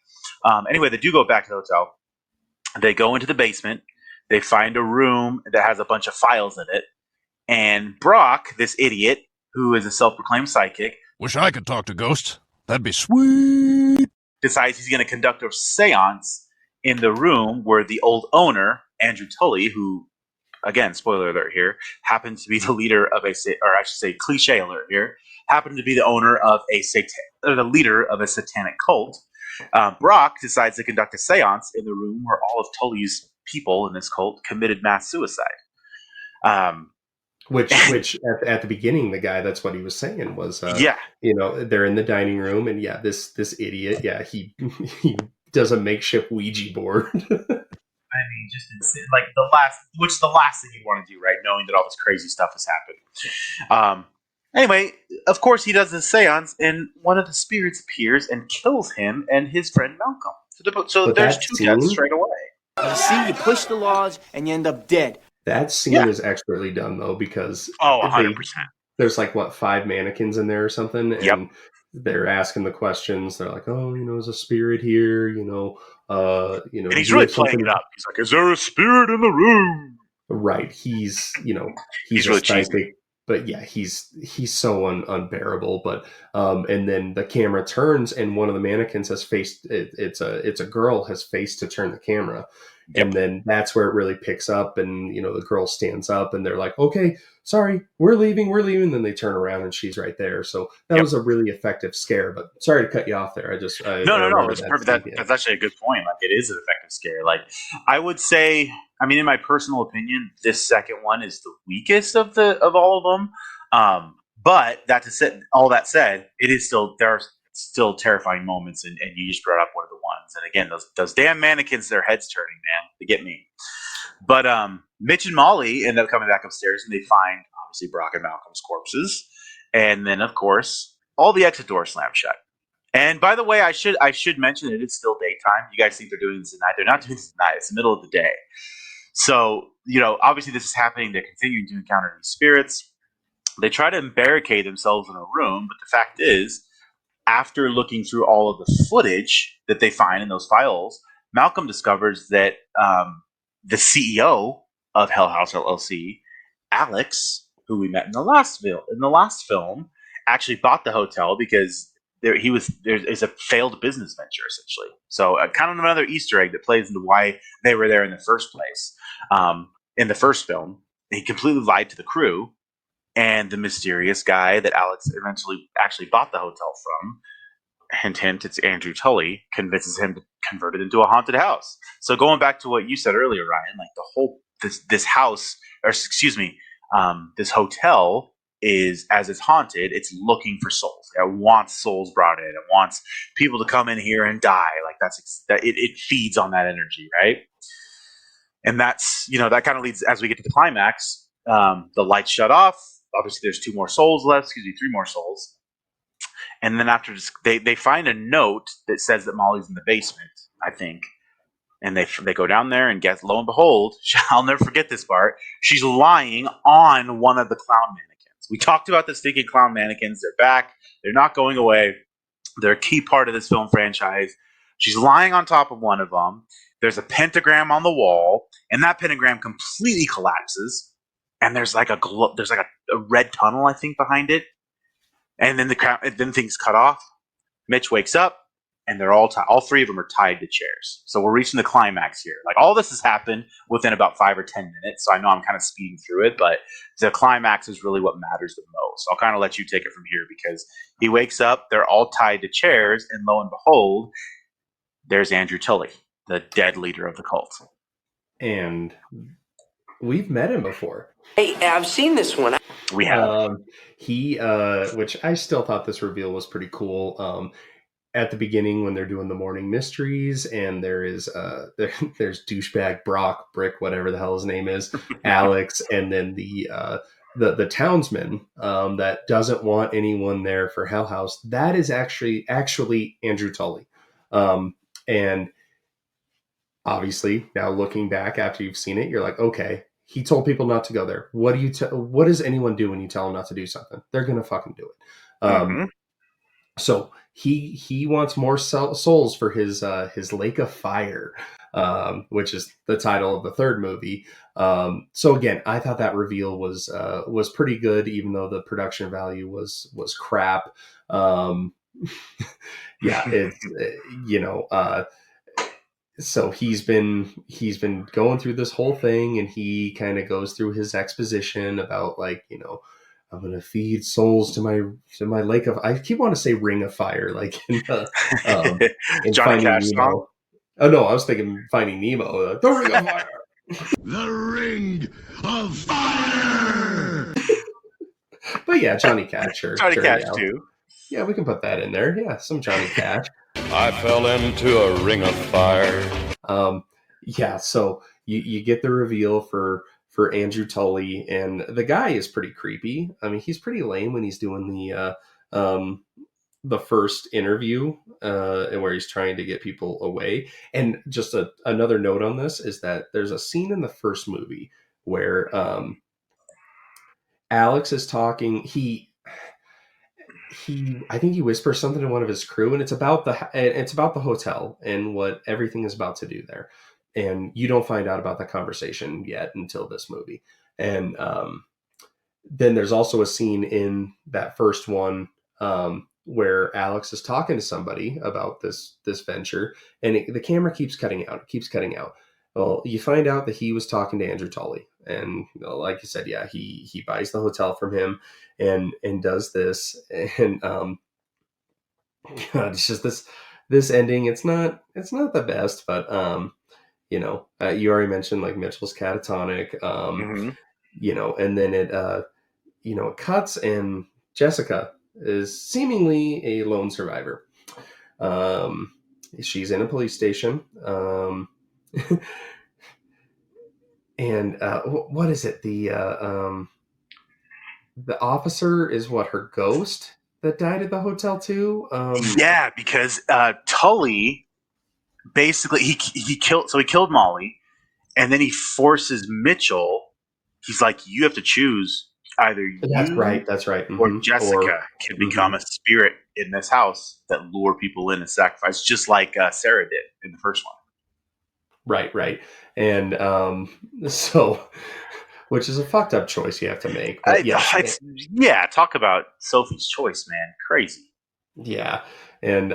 Anyway, they do go back to the hotel. They go into the basement. They find a room that has a bunch of files in it. And Brock, this idiot, who is a self-proclaimed psychic, wish I could talk to ghosts. That'd be sweet. Decides he's going to conduct a seance in the room where the old owner, Andrew Tully, who, again, spoiler alert here, happens to be the leader of cliche alert here, happened to be the owner of the leader of a satanic cult. Brock decides to conduct a seance in the room where all of Tully's people in this cult committed mass suicide. Which at the beginning, the guy, that's what he was saying was, they're in the dining room, and this idiot, he does a makeshift Ouija board. I mean, just like the last thing you want to do, right? Knowing that all this crazy stuff has happened. Anyway, of course, he does this seance, and one of the spirits appears and kills him and his friend Malcolm. So there's two deaths straight away. You see, you push the laws and you end up dead. That scene Yeah. is expertly done though, because Oh, 100%. there's like what, 5 mannequins in there or something, Yep. and they're asking the questions. They're like, "Oh, is a spirit here? And do he's you really have playing something?" it up. He's like, "Is there a spirit in the room?" Right. He's He's a really cheesy. psychic, but yeah, he's so unbearable. But and then the camera turns, and one of the mannequins has faced it, it's a girl has faced to turn the camera. Yep. And then that's where it really picks up, and the girl stands up, and they're like, "Okay, sorry, we're leaving." And then they turn around, and she's right there. So that Yep. was a really effective scare. But sorry to cut you off there. I No. remember It's that perfect. scene, yeah. That's actually a good point. Like, it is an effective scare. Like, I would say, I mean, in my personal opinion, this second one is the weakest of all of them. But all that said, it is still there are still terrifying moments, and you just brought up one of the ones. And again, those damn mannequins, their heads turning, man, they get me. But Mitch and Molly end up coming back upstairs, and they find obviously Brock and Malcolm's corpses, and then of course all the exit doors slam shut. And by the way, I should mention it is still daytime. You guys think they're doing this at night? They're not doing this at night. It's the middle of the day. So obviously this is happening. They're continuing to encounter these spirits. They try to barricade themselves in a room, but the fact is, after looking through all of the footage that they find in those files, Malcolm discovers that the CEO of Hell House LLC, Alex, who we met in the last film, actually bought the hotel because there's a failed business venture, essentially. So kind of another Easter egg that plays into why they were there in the first place. In the first film, he completely lied to the crew, and the mysterious guy that Alex eventually actually bought the hotel from, hint, hint, it's Andrew Tully, convinces him to convert it into a haunted house. So going back to what you said earlier, Ryan, like the whole this house, or excuse me, this hotel is, as it's haunted, it's looking for souls. It wants souls brought in. It wants people to come in here and die. Like it feeds on that energy, right? And that's that kind of leads, as we get to the climax. The lights shut off. Obviously, there's 2 more souls left. 3 more souls. And then after they find a note that says that Molly's in the basement, I think. And they go down there, and lo and behold, I'll never forget this part. She's lying on one of the clown mannequins. We talked about the stinking clown mannequins. They're back. They're not going away. They're a key part of this film franchise. She's lying on top of one of them. There's a pentagram on the wall, and that pentagram completely collapses. And there's like a red tunnel, I think, behind it. And then things cut off. Mitch wakes up, and they're all 3 of them are tied to chairs. So we're reaching the climax here. Like, all this has happened within about 5 or 10 minutes. So I know I'm kind of speeding through it, but the climax is really what matters the most. I'll kind of let you take it from here, because he wakes up, they're all tied to chairs, and lo and behold, there's Andrew Tully, the dead leader of the cult. And we've met him before. Hey, I've seen this one. We have. Which I still thought this reveal was pretty cool. At the beginning, when they're doing the morning mysteries, and there's douchebag Brock, Brick, whatever the hell his name is, Alex, and then the townsman that doesn't want anyone there for Hell House. That is actually Andrew Tully, and obviously now looking back after you've seen it, you're like, okay, he told people not to go there. What does anyone do when you tell them not to do something? They're gonna fucking do it. So he wants more souls for his Lake of Fire, which is the title of the third movie. So again, I thought that reveal was pretty good, even though the production value was crap. So he's been going through this whole thing, and he kind of goes through his exposition about, like, I'm gonna feed souls to my lake of. I keep wanting to say Ring of Fire, like in Johnny Finding Cash Nemo. song? Oh no, I was thinking Finding Nemo. The Ring of Fire. The Ring of Fire! But yeah, Johnny Cash. Johnny Cash yeah. too. Yeah, we can put that in there. Yeah, some Johnny Cash. I fell into a ring of fire. Yeah, so you get the reveal for Andrew Tully, and the guy is pretty creepy. I mean, he's pretty lame when he's doing the first interview, and where he's trying to get people away. And just another note on this is that there's a scene in the first movie where Alex is talking. I think he whispers something to one of his crew, and it's about the hotel and what everything is about to do there. And you don't find out about that conversation yet until this movie. And then there's also a scene in that first one, where Alex is talking to somebody about this venture, and the camera keeps cutting out. It keeps cutting out. Well, you find out that he was talking to Andrew Tully, and like you said, yeah, he buys the hotel from him, and does this, and God, it's just this ending. It's not the best, but you already mentioned like Mitchell's catatonic, and then it cuts, and Jessica is seemingly a lone survivor. She's in a police station. And what is it? The officer is what, her ghost that died at the hotel too? Yeah, because Tully basically he killed Molly, and then he forces Mitchell. He's like, you have to choose either That's right. or Jessica can become a spirit in this house that lure people in and sacrifice, just like Sarah did in the first one. Right. And so, which is a fucked up choice you have to make. But Talk about Sophie's choice, man. Crazy. Yeah. And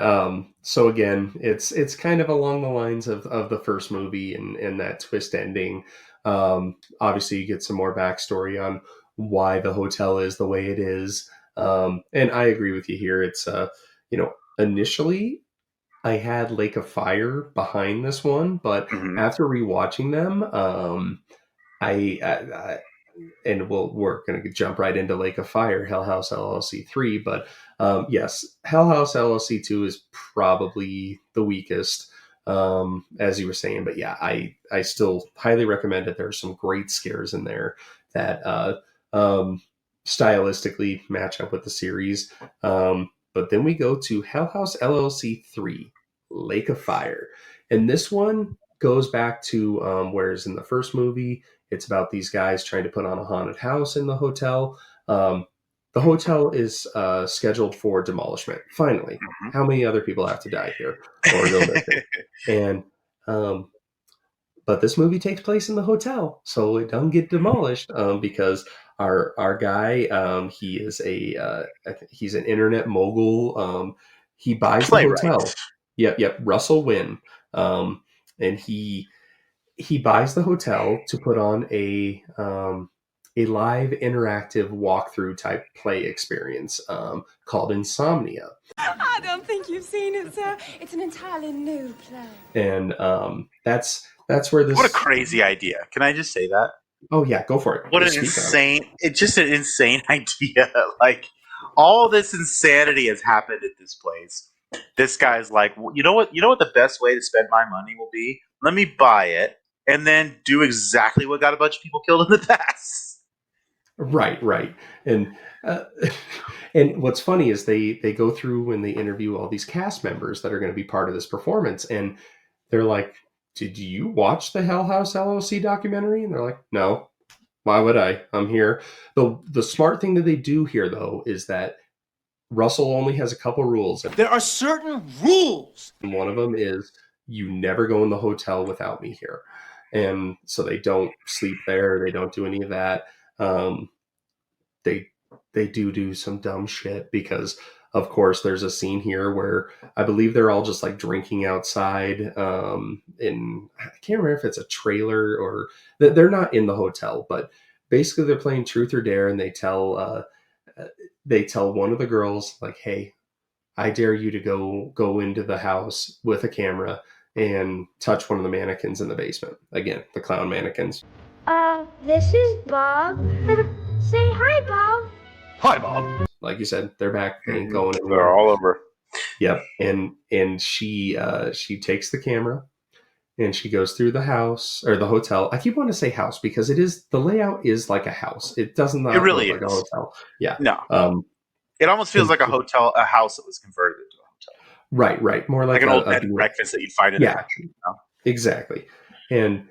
so again, it's kind of along the lines of the first movie and that twist ending. Obviously, you get some more backstory on why the hotel is the way it is. And I agree with you here. It's initially I had Lake of Fire behind this one, but after rewatching them, and we're going to jump right into Lake of Fire, Hell House LLC 3. But yes, Hell House LLC 2 is probably the weakest, as you were saying. But yeah, I still highly recommend it. There are some great scares in there that stylistically match up with the series. But then we go to Hell House LLC 3, Lake of Fire. And this one goes back to whereas in the first movie, it's about these guys trying to put on a haunted house in the hotel. The hotel is scheduled for demolishment. Finally, how many other people have to die here or go missing? And but this movie takes place in the hotel, so it doesn't get demolished because our guy, he is he's an internet mogul. He buys the hotel. Yep, Russell Wynn, and he buys the hotel to put on a live interactive walkthrough type play experience called Insomnia. I don't think you've seen it, sir. It's an entirely new play. And that's where this. What a crazy idea! Can I just say that? Oh yeah, go for it. What an insane! It's just an insane idea. Like all this insanity has happened at this place. This guy's like, well, you know what the best way to spend my money will be? Let me buy it and then do exactly what got a bunch of people killed in the past. Right. And and what's funny is they go through and they interview all these cast members that are going to be part of this performance, and they're like, did you watch the Hell House LLC documentary? And they're like, no, why would I? I'm here. The smart thing that they do here, though, is that Russell only has a couple rules. There are certain rules. And one of them is you never go in the hotel without me here. And so they don't sleep there. They don't do any of that. They do some dumb shit because, of course, there's a scene here where I believe they're all just like drinking outside. In I can't remember if it's a trailer or they're not in the hotel, but basically they're playing Truth or Dare, and they tell one of the girls like, "Hey, I dare you to go into the house with a camera and touch one of the mannequins in the basement." Again, the clown mannequins. This is Bob. Say hi, Bob. Hi, Bob. Like you said, they're back. They ain't going anywhere. They're all over. Yep. And she takes the camera and she goes through the house or the hotel. I keep wanting to say house because the layout is like a house. It doesn't. It really look like is. a hotel. Yeah. No. It almost feels like a house that was converted into a hotel. Right. More like an old bed a and breakfast that you'd find in a country. Exactly. And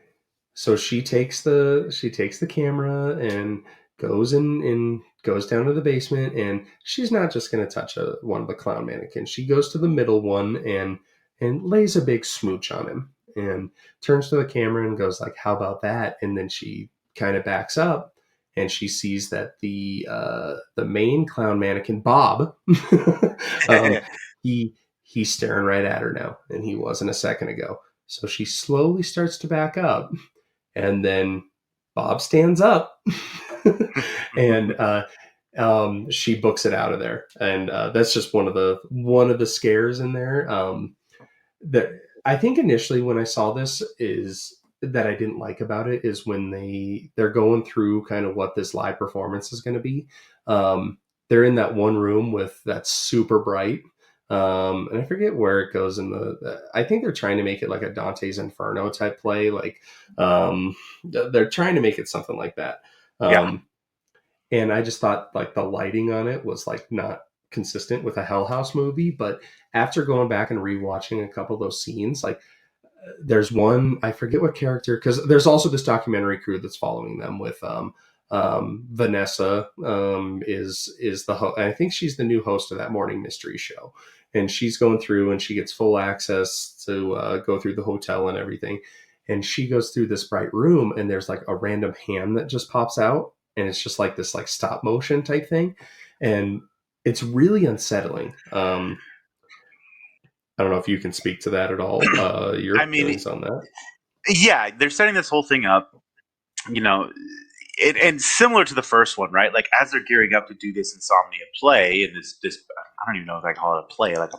so she takes the camera and goes and goes down to the basement, and she's not just going to touch one of the clown mannequins. She goes to the middle one and lays a big smooch on him, and turns to the camera and goes like, "How about that?" And then she kind of backs up, and she sees that the main clown mannequin, Bob, he's staring right at her now, and he wasn't a second ago. So she slowly starts to back up, and then Bob stands up, and she books it out of there. And that's just one of the scares in there. That I think initially when I saw this is that I didn't like about it is when they're going through kind of what this live performance is going to be. They're in that one room that's super bright. And I forget where it goes in I think they're trying to make it like a Dante's Inferno type play. Like, they're trying to make it something like that. And I just thought like the lighting on it was like not consistent with a Hell House movie. But after going back and rewatching a couple of those scenes, like there's one, I forget what character, because there's also this documentary crew that's following them with, Vanessa, is the I think she's the new host of that morning mystery show, and she's going through and she gets full access to go through the hotel and everything. And she goes through this bright room, and there's like a random hand that just pops out, and it's just like this like stop motion type thing, and it's really unsettling. I don't know if you can speak to that at all. Your feelings on that? Yeah, they're setting this whole thing up, and similar to the first one, right? Like as they're gearing up to do this Insomnia play, and this I don't even know if I call it a play, like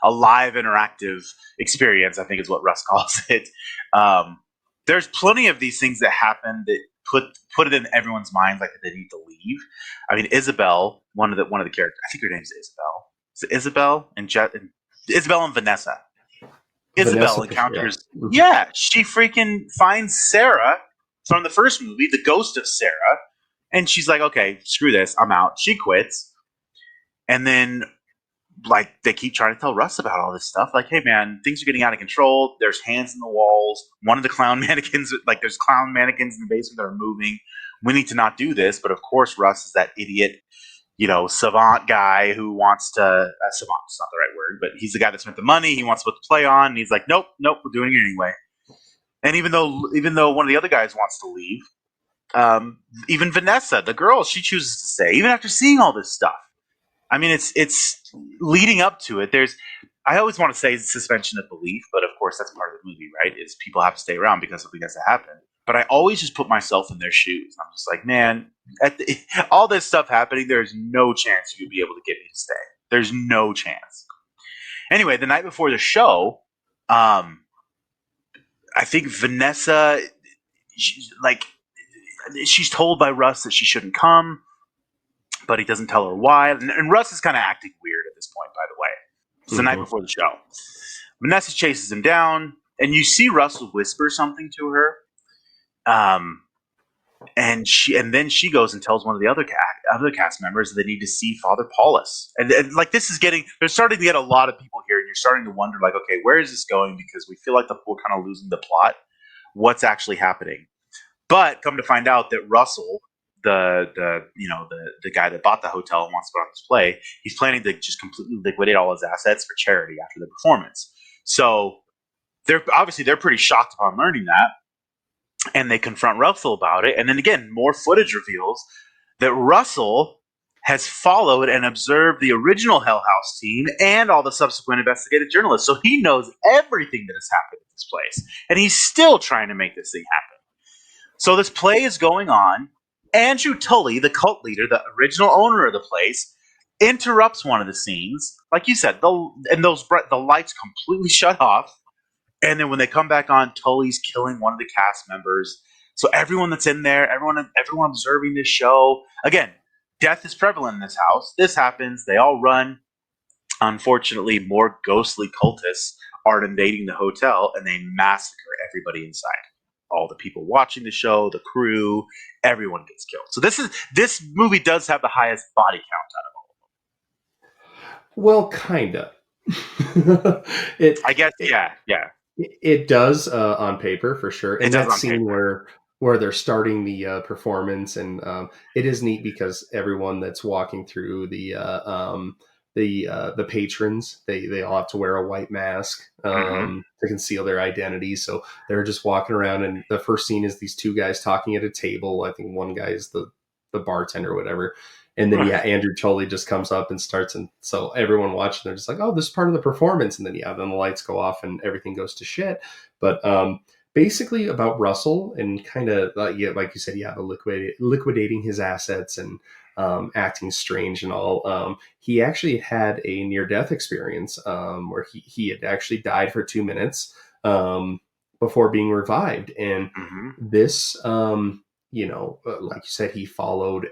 a live interactive experience, I think is what Russ calls it. There's plenty of these things that happen that put it in everyone's minds like that they need to leave. I mean, Isabel, one of the characters, I think her name's Isabel. Is it Isabel and Isabel and Vanessa? Isabel encounters, she freaking finds Sarah from the first movie, the ghost of Sarah, and she's like, okay, screw this, I'm out. She quits. And then, like, they keep trying to tell Russ about all this stuff. Like, hey, man, things are getting out of control. There's hands in the walls. One of the clown mannequins, like, there's clown mannequins in the basement that are moving. We need to not do this. But, of course, Russ is that idiot, savant guy who wants to savant's not the right word, but he's the guy that spent the money. He wants to put the play on, and he's like, nope, we're doing it anyway. And even though one of the other guys wants to leave, even Vanessa, the girl, she chooses to stay, even after seeing all this stuff. I mean, it's leading up to it. I always want to say suspension of belief, but of course that's part of the movie, right? Is people have to stay around because something has to happen. But I always just put myself in their shoes. I'm just like, man, all this stuff happening, there's no chance you'd be able to get me to stay. There's no chance. Anyway, the night before the show, I think Vanessa, she's told by Russ that she shouldn't come, but he doesn't tell her why. And Russ is kind of acting weird at this point, by the way. It's the night before the show. Vanessa chases him down, and you see Russell whisper something to her. And then she goes and tells one of the other cast members that they need to see Father Paulus. And like this is they're starting to get a lot of people here, and you're starting to wonder, like, okay, where is this going? Because we feel like we're kind of losing the plot. What's actually happening? But come to find out that Russell, the guy that bought the hotel and wants to put on this play, he's planning to just completely liquidate all his assets for charity after the performance. So they're pretty shocked upon learning that. And they confront Russell about it. And then again, more footage reveals that Russell has followed and observed the original Hell House team and all the subsequent investigative journalists. So he knows everything that has happened at this place. And he's still trying to make this thing happen. So this play is going on. Andrew Tully, the cult leader, the original owner of the place, interrupts one of the scenes. Like you said, the lights completely shut off. And then when they come back on, Tully's killing one of the cast members. So everyone that's in there, everyone observing this show, again, death is prevalent in this house. This happens. They all run. Unfortunately, more ghostly cultists are invading the hotel, and they massacre everybody inside. All the people watching the show, the crew, everyone gets killed. So this movie does have the highest body count out of all of them. Well, kinda. it, I guess, it yeah. it does on paper for sure, It and does that on scene paper. where they're starting the performance, and it is neat because everyone that's walking through the patrons, they all have to wear a white mask Hmm. to conceal their identity. So they're just walking around, and the first scene is these two guys talking at a table. I think one guy is the bartender or whatever. And then yeah, Andrew totally just comes up and starts, and so everyone watching, they're just like, "Oh, this is part of the performance." And then yeah, then the lights go off and everything goes to shit. But basically about Russell and kind of yeah, like you said, yeah, the liquidating his assets and acting strange and all. He actually had a near death experience where he had actually died for 2 minutes before being revived, and Hmm. this like you said, he followed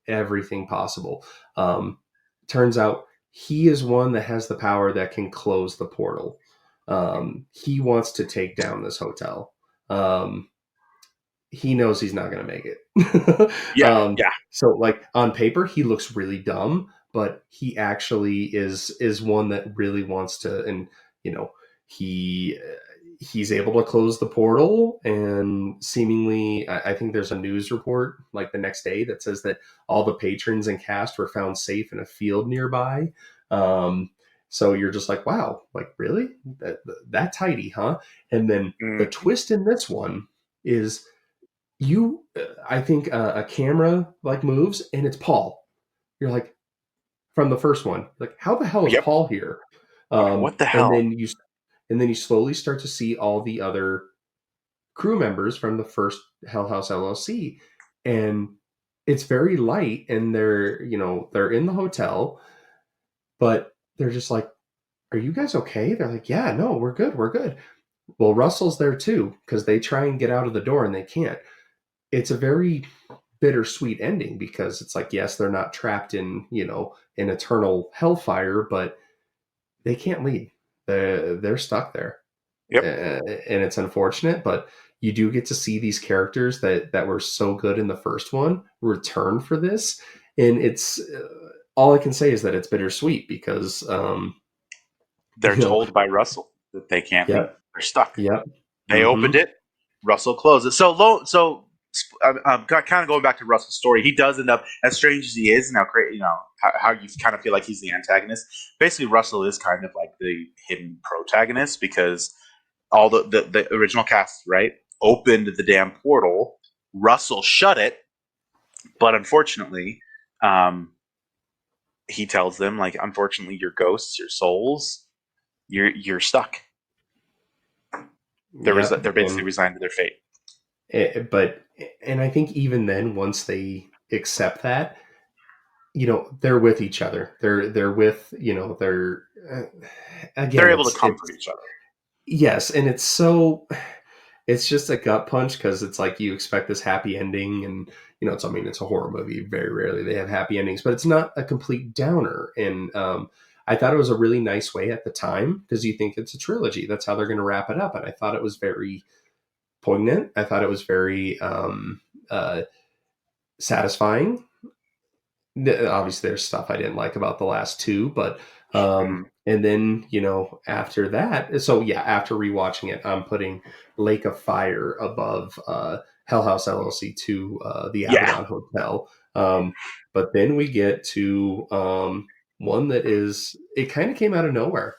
everything possible. Turns out he is one that has the power that can close the portal. He wants to take down this hotel. He knows he's not going to make it. Yeah, yeah. So, like on paper, he looks really dumb, but he actually is one that really wants to, and you know, he he's able to close the portal, and seemingly, I think there's a news report like the next day that says that all the patrons and cast were found safe in a field nearby. Um, so you're just like, wow, like really that tidy, huh? And then the Mm. twist in this one is I think a camera like moves and it's Paul. You're like, from the first one, like how the hell is Yep. Paul here? Like, what the And hell? then you slowly start to see all the other crew members from the first Hell House LLC, and it's very light, and they're in the hotel, but they're just like, are you guys okay? They're like, yeah, no, we're good. Well, Russell's there too because they try and get out of the door and they can't. It's a very bittersweet ending because it's like, yes, they're not trapped in an eternal hellfire, but they can't leave. They're stuck there, Yep. and it's unfortunate. But you do get to see these characters that were so good in the first one return for this, and it's all I can say is that it's bittersweet because They're you know, told by Russell that they can't leave. yeah, They're stuck. yeah, They mm-hmm, opened it. Russell closed it. So I'm kind of going back to Russell's story. He does end up, as strange as he is, and how you kind of feel like he's the antagonist. Basically, Russell is kind of like the hidden protagonist because all the original cast, right, opened the damn portal. Russell shut it, but unfortunately, um, he tells them, like, unfortunately, your ghosts, your souls, you're stuck. yeah, They're basically resigned to their fate. but and I think even then, once they accept that, they're with each other. They're with they're They're again, able to it's comfort each other. yes, and it's just a gut punch because it's like you expect this happy ending, and it's a horror movie. Very rarely they have happy endings, but it's not a complete downer. And I thought it was a really nice way at the time because you think it's a trilogy. That's how they're going to wrap it up, and I thought it was very poignant. I thought it was very satisfying. Obviously there's stuff I didn't like about the last two, but Mhm. and then after that, so yeah, after rewatching it, I'm putting Lake of Fire above Hell House LLC to the Yeah, Abaddon Hotel. But then we get to one that is, it kind of came out of nowhere.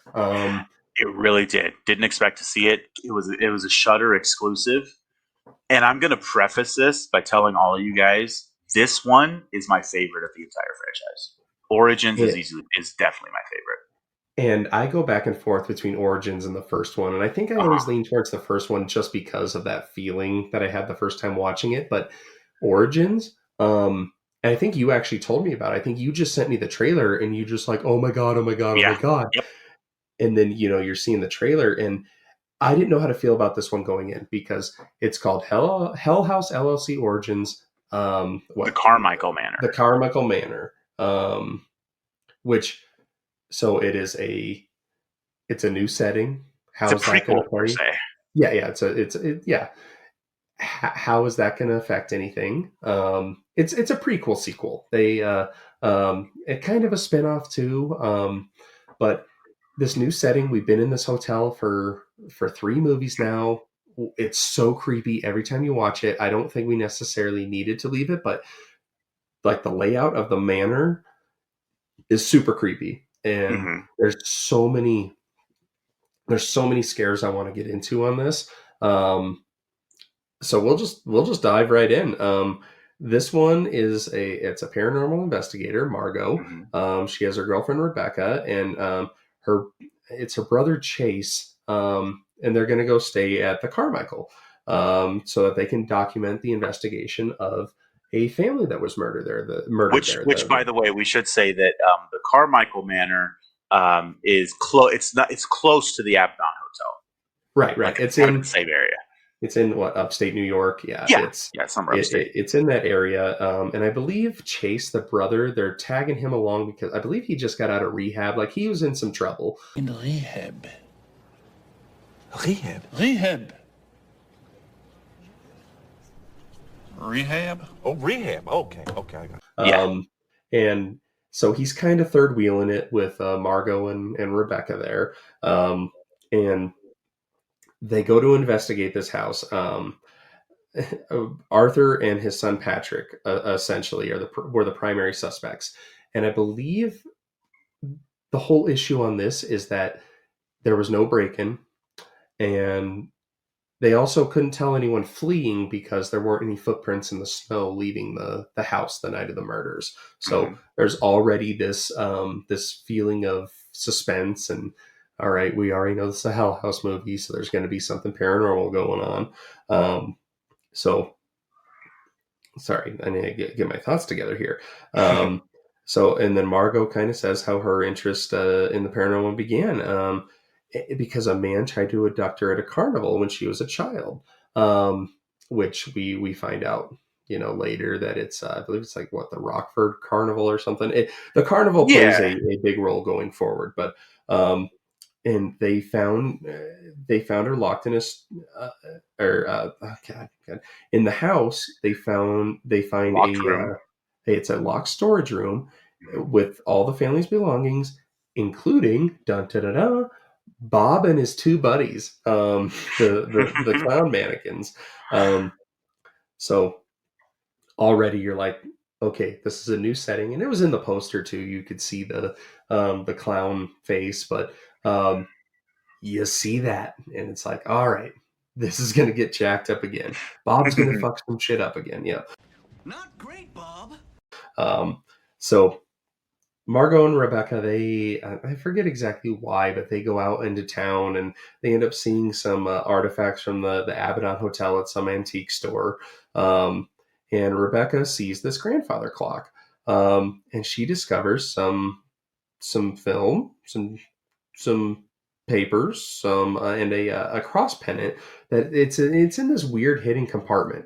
it really did. Didn't expect to see it. It was a Shutter exclusive. And I'm gonna preface this by telling all of you guys, this one is my favorite of the entire franchise. Origins it, is definitely my favorite. and I go back and forth between Origins and the first one, and I think I always lean towards the first one just because of that feeling that I had the first time watching it. But Origins, and I think you actually told me about it. I think you just sent me the trailer, and you just like, oh my god, oh my god, oh my Yeah. god. Yep. And then you're seeing the trailer, and I didn't know how to feel about this one going in because it's called Hell House LLC Origins. The What Carmichael Manor. the Carmichael Manor, which so it's a new setting. It's a How's that going prequel to per play? se. Yeah, yeah. Yeah. how is that going to affect anything? It's a prequel sequel. They it kind of a spinoff too. But this new setting, we've been in this hotel for 3 movies now. It's so creepy every time you watch it. I don't think we necessarily needed to leave it, but like the layout of the manor is super creepy, and Mm-hmm. there's so many scares I want to get into on this. So we'll just dive right in. This one is it's a paranormal investigator, Margot. Mm-hmm. She has her girlfriend Rebecca, and her it's her brother Chase. And they're going to go stay at the Carmichael, so that they can document the investigation of a family that was murdered there. Which, by the way, we should say that the Carmichael Manor is close. It's close to the Abaddon Hotel. Right. Like, It's kind of in the same area. It's in what, upstate New York? Yeah, Somewhere upstate. it's in that area. And I believe Chase, the brother, they're tagging him along because I believe he just got out of rehab. Like, he was in some trouble. In rehab. Rehab? Rehab. Rehab? Oh, rehab. Okay, I got it. And so he's kind of third wheeling it with Margot and Rebecca there. And they go to investigate this house. Arthur and his son Patrick essentially were the primary suspects, and I believe the whole issue on this is that there was no break-in, and they also couldn't tell anyone fleeing because there weren't any footprints in the snow leaving the house the night of the murders. So there's already this this feeling of suspense, and all right, we already know this is a Hell House movie, so there's going to be something paranormal going on. So, sorry, I need to get my thoughts together here. So, and then Margot kind of says how her interest in the paranormal began because a man tried to abduct her at a carnival when she was a child, which we find out, later that it's, I believe it's like, what, the Rockford Carnival or something. The carnival plays a big role going forward, but and they found her locked in God, in the house. They find Locked room. It's a locked storage room with all the family's belongings, including Bob and his 2 buddies, the clown mannequins. So already you're like, okay, this is a new setting, and it was in the poster too. You could see the clown face, but you see that, and it's like, all right, this is gonna get jacked up again. Bob's gonna fuck some shit up again. Yeah. Not great, Bob. So Margot and Rebecca, I forget exactly why, but they go out into town and they end up seeing some artifacts from the Abaddon Hotel at some antique store. And Rebecca sees this grandfather clock, and she discovers some film, some papers, and a cross pennant that it's in this weird hidden compartment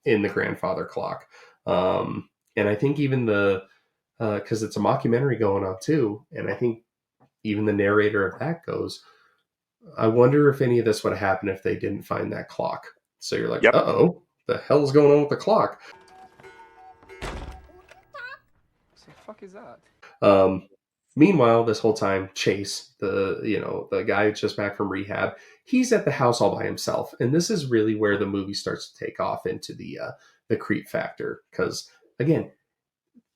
in the grandfather clock. And I think even because it's a mockumentary going on too, and I think even the narrator of that goes, I wonder if any of this would have happened if they didn't find that clock. So you're like, uh-oh, the hell is going on with the clock? What the fuck is that? Meanwhile, this whole time, Chase, the guy who's just back from rehab, he's at the house all by himself, and this is really where the movie starts to take off into the creep factor. Because again,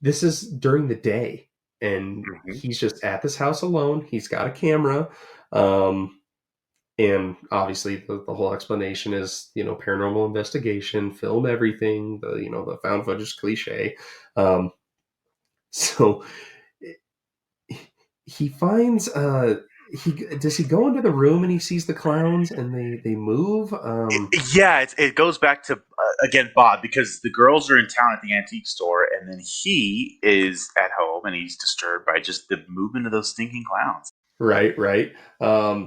this is during the day, and he's just at this house alone. He's got a camera, and obviously the whole explanation is paranormal investigation, film everything, the found footage cliche. So he finds does he go into the room and he sees the clowns and they move? It goes back to again Bob, because the girls are in town at the antique store, and then he is at home and he's disturbed by just the movement of those stinking clowns. Right.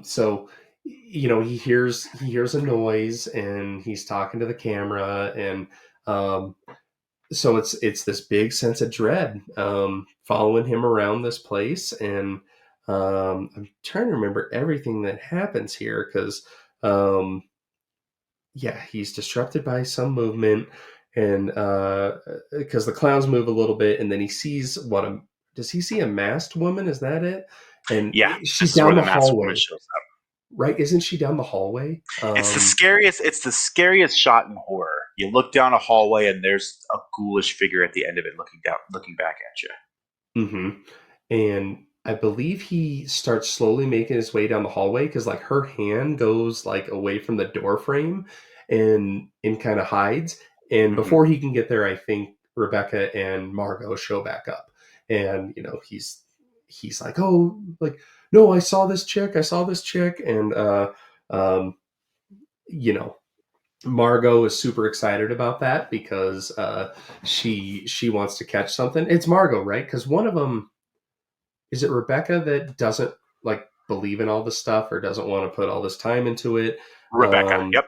So he hears a noise and he's talking to the camera, and so it's this big sense of dread following him around this place. And I'm trying to remember everything that happens here because yeah, he's disrupted by some movement, and because the clowns move a little bit, and then he sees does he see a masked woman? Is that it? And Yeah, she's this is where down the the masked woman hallway, shows up. right? Isn't she down the hallway? It's the scariest. It's the scariest shot in horror. You look down a hallway, and there's a ghoulish figure at the end of it, looking back at you. Mm-hmm. And I believe he starts slowly making his way down the hallway because like her hand goes like away from the door frame and kind of hides. And before he can get there, I think Rebecca and Margot show back up. And he's like, oh, like, no, I saw this chick. And um, you know, Margot is super excited about that because she wants to catch something. It's Margot, right? Because one of them, is it Rebecca that doesn't like believe in all this stuff or doesn't want to put all this time into it? Rebecca. Yep.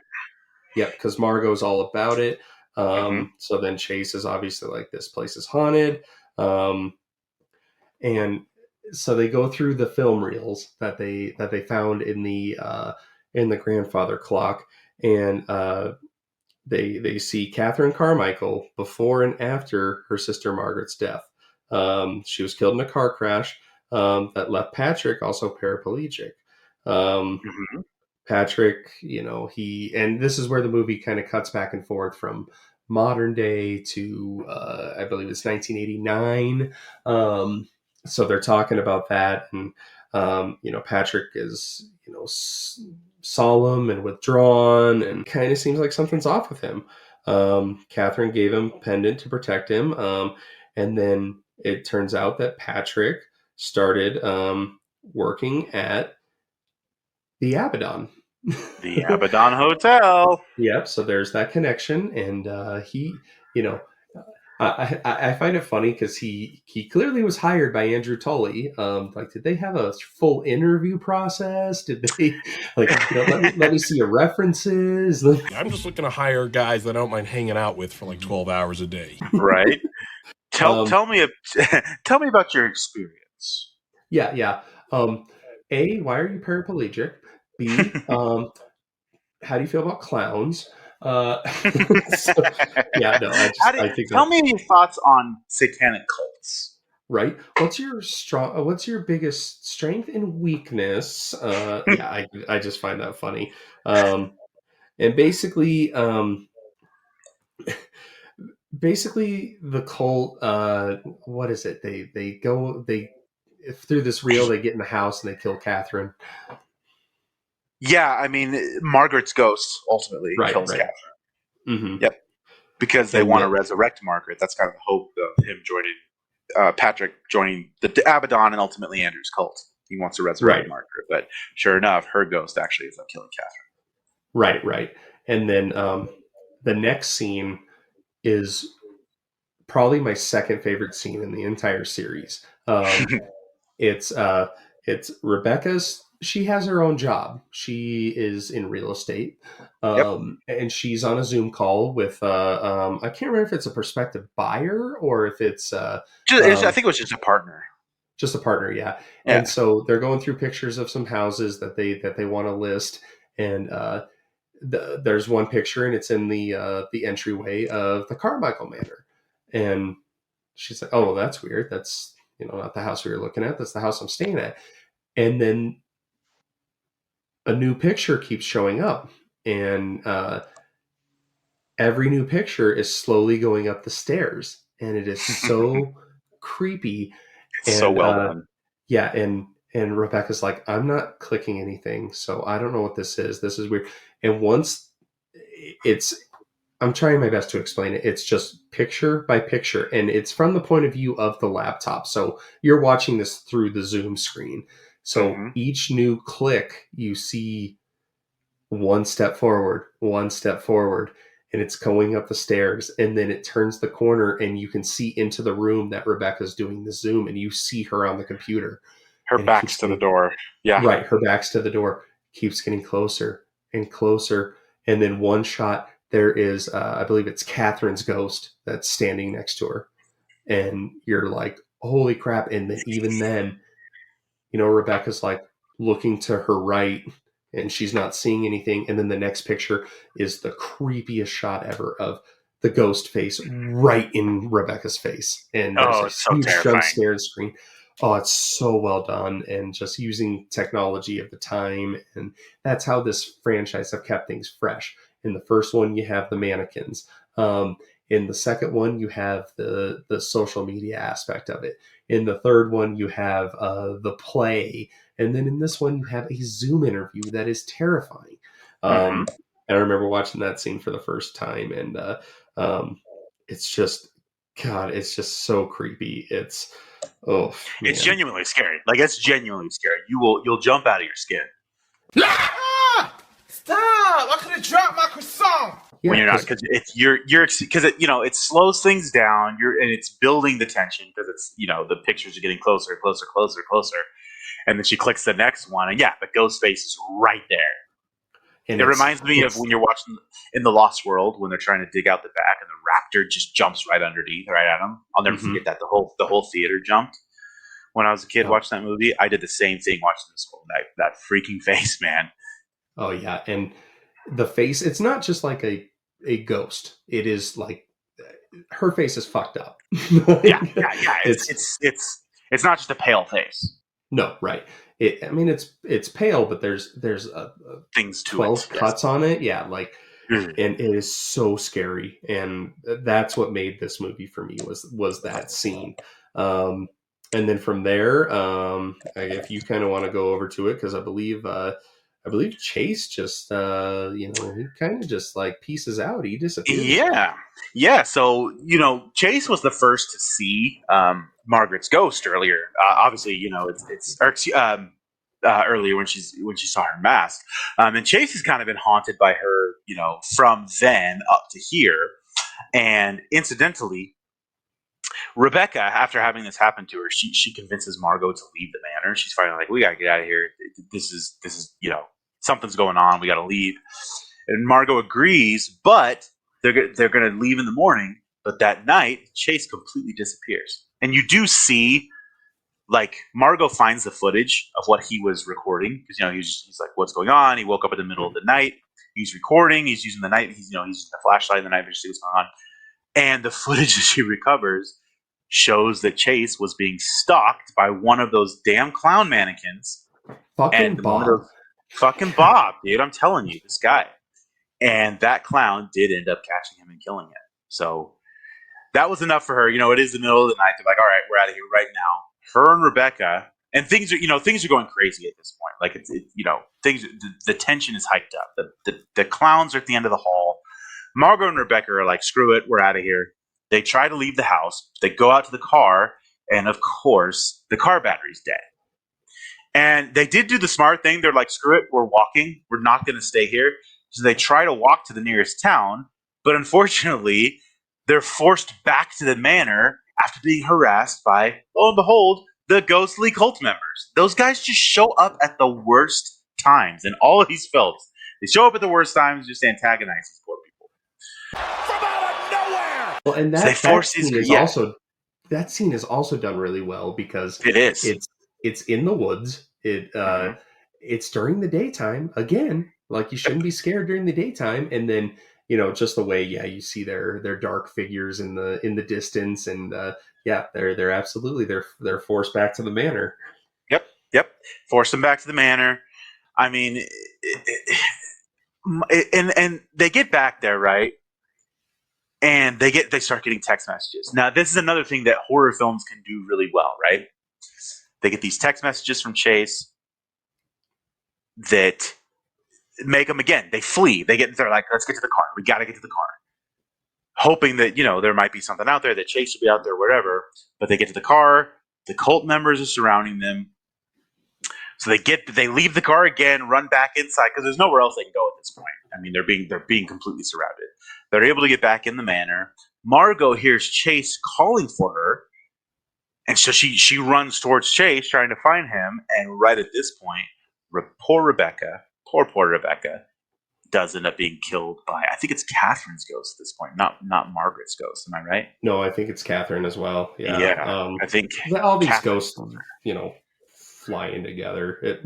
Yep, because Margot's all about it. So then Chase is obviously like, this place is haunted. And so they go through the film reels that they found in the grandfather clock, and they see Catherine Carmichael before and after her sister Margaret's death. She was killed in a car crash that left Patrick also paraplegic. Patrick, and this is where the movie kind of cuts back and forth from modern day to, I believe it's 1989. So they're talking about that. And, Patrick is, solemn and withdrawn and kind of seems like something's off with him. Catherine gave him a pendant to protect him. And then it turns out that Patrick started working at the Abaddon. The Abaddon Hotel. Yep. So there's that connection, and he, I find it funny because he clearly was hired by Andrew Tully. Like, did they have a full interview process? Did they let me see your references? I'm just looking to hire guys that I don't mind hanging out with for like 12 hours a day. Right. Tell me about your experience. Yeah. A, why are you paraplegic? B, how do you feel about clowns? I think tell me your thoughts on satanic cults. Right. What's your biggest strength and weakness? I just find that funny. And basically the cult, what is it? They go through this reel, they get in the house and they kill Catherine. Yeah, I mean, Margaret's ghost ultimately kills Catherine. Mm-hmm. Yep. Because they want to resurrect Margaret. That's kind of the hope of him joining, Patrick joining the Abaddon and ultimately Andrew's cult. He wants to resurrect Margaret. But sure enough, her ghost actually ends up killing Catherine. Right. And then the next scene is probably my second favorite scene in the entire series. It's Rebecca's. She has her own job. She is in real estate, and she's on a Zoom call with I can't remember if it's a prospective buyer or if it's I think it was just a partner. Just a partner, yeah. And so they're going through pictures of some houses that they want to list, and there's one picture, and it's in the entryway of the Carmichael Manor, and she's like, "Oh, well, that's weird. That's not the house we were looking at. That's the house I'm staying at." And then a new picture keeps showing up, and every new picture is slowly going up the stairs, and it is so creepy. It's so well done. Yeah, and Rebecca's like, "I'm not clicking anything, so I don't know what this is. This is weird." And once I'm trying my best to explain it. It's just picture by picture, and it's from the point of view of the laptop. So you're watching this through the Zoom screen. So each new click, you see one step forward, and it's going up the stairs. And then it turns the corner, and you can see into the room that Rebecca's doing the Zoom, and you see her on the computer. Her back's to the door. Yeah. Right. Her back's to the door. Keeps getting closer and closer. And then one shot, there is, I believe it's Catherine's ghost that's standing next to her. And you're like, holy crap. And even then, Rebecca's like looking to her right, and she's not seeing anything. And then the next picture is the creepiest shot ever of the ghost face right in Rebecca's face. And there's a it's so huge terrifying. jump scare screen. Oh, it's so well done, and just using technology of the time. And that's how this franchise have kept things fresh. In the first one, you have the mannequins. In the second one, you have the social media aspect of it. In the third one, you have the play. And then in this one, you have a Zoom interview that is terrifying. And I remember watching that scene for the first time, and it's just, God, it's just so creepy. It's genuinely scary. Like, it's genuinely scary. You'll jump out of your skin. Stop! I could have dropped my croissant. When you're not, because it slows things down. And it's building the tension because it's the pictures are getting closer, closer, closer, closer, and then she clicks the next one, and the ghost face is right there. And it reminds me of when you're watching in the Lost World when they're trying to dig out the back and the raptor just jumps right underneath, right at them. I'll never forget that the whole theater jumped when I was a kid watching that movie. I did the same thing watching this one. That freaking face, man. Oh yeah, and the face, it's not just like a ghost. It is like her face is fucked up. Yeah. It's not just a pale face. No, right. It's pale, but there's things to 12 it. cuts on it. Yeah, like, and it is so scary, and that's what made this movie for me was that scene. And then from there, if you kind of want to go over to it, because I believe Chase just, he kind of just like pieces out. He disappears. Yeah. So Chase was the first to see Margaret's ghost earlier. Obviously, earlier when she saw her mask. And Chase has kind of been haunted by her, from then up to here. And incidentally, Rebecca, after having this happen to her, she convinces Margot to leave the manor. She's finally like, we gotta get out of here. This is something's going on. We gotta leave. And Margot agrees, but they're gonna leave in the morning. But that night, Chase completely disappears. And you do see, like, Margot finds the footage of what he was recording because he's like, what's going on? He woke up in the middle of the night. He's recording. He's using the night. He's using the flashlight in the night to see what's going on. And the footage that she recovers shows that Chase was being stalked by one of those damn clown mannequins. Fucking Bob. Fucking Bob, dude. I'm telling you, this guy. And that clown did end up catching him and killing him. So that was enough for her. It is the middle of the night. They're like, all right, we're out of here right now. Her and Rebecca, and things are going crazy at this point. Like the tension is hyped up. The clowns are at the end of the hall. Margot and Rebecca are like, screw it, we're out of here. They try to leave the house. They go out to the car, and of course, the car battery's dead. And they did do the smart thing. They're like, screw it, we're walking. We're not going to stay here. So they try to walk to the nearest town, but unfortunately, they're forced back to the manor after being harassed by, lo and behold, the ghostly cult members. Those guys just show up at the worst times in all of these films. They show up at the worst times, just antagonize these poor people. From out of nowhere! Well, and that scene is also done really well because it's in the woods. It's during the daytime again. Like, you shouldn't be scared during the daytime, and then just the way you see their dark figures in the distance, and they're absolutely they're forced back to the manor. Yep, force them back to the manor. I mean, and they get back there, right? And they start getting text messages. Now, this is another thing that horror films can do really well, right? They get these text messages from Chase that make them, again, they flee. They're like, let's get to the car. We got to get to the car. Hoping that, there might be something out there, that Chase will be out there, whatever. But they get to the car. The cult members are surrounding them. So they leave the car again, run back inside, because there's nowhere else they can go at this point. I mean, they're being completely surrounded. They're able to get back in the manor. Margot hears Chase calling for her, and so she runs towards Chase, trying to find him. And right at this point, poor Rebecca, does end up being killed by, I think it's Catherine's ghost at this point, not Margaret's ghost. Am I right? No, I think it's Catherine as well. Yeah. I think all these ghosts, flying together.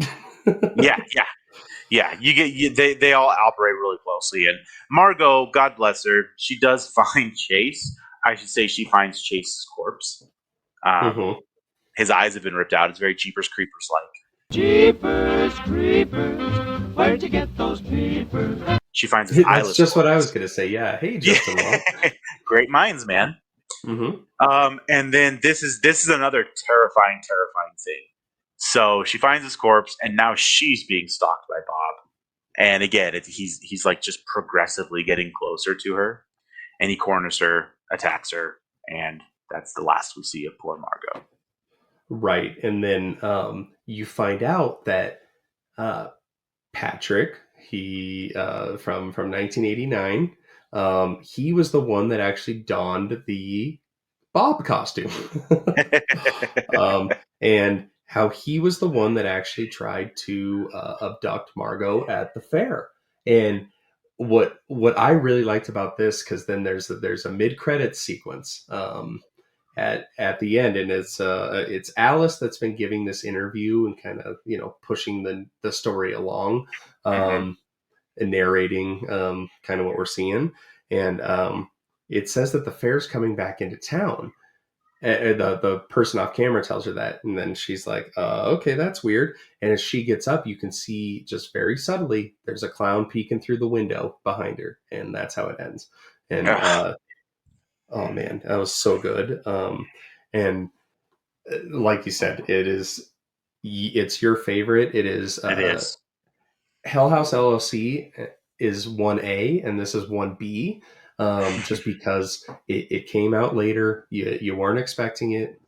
Yeah. Yeah, they all operate really closely, and Margot, God bless her, she does find Chase. I should say she finds Chase's corpse. His eyes have been ripped out. It's very Jeepers Creepers like. Jeepers Creepers, where'd you get those peepers? She finds his eyeless. That's just what I was going to say. Yeah, hey Justin Law. Great minds, man. And then this is another terrifying thing. So she finds his corpse, and now she's being stalked by Bob. And again, he's like just progressively getting closer to her, and he corners her, attacks her, and that's the last we see of poor Margot. Right, and then you find out that Patrick, he from 1989, he was the one that actually donned the Bob costume, and how he was the one that actually tried to abduct Margot at the fair. And what I really liked about this, because then there's a mid-credits sequence at the end, and it's Alice that's been giving this interview and kind of pushing the story along, and narrating kind of what we're seeing, and it says that the fair's coming back into town. The person off camera tells her that, and then she's like, okay, that's weird. And as she gets up, you can see just very subtly there's a clown peeking through the window behind her, and that's how it ends. And oh man, that was so good. And like you said, it's your favorite. It is Hell House LLC is 1A, and this is 1B. Just because it came out later, you weren't expecting it,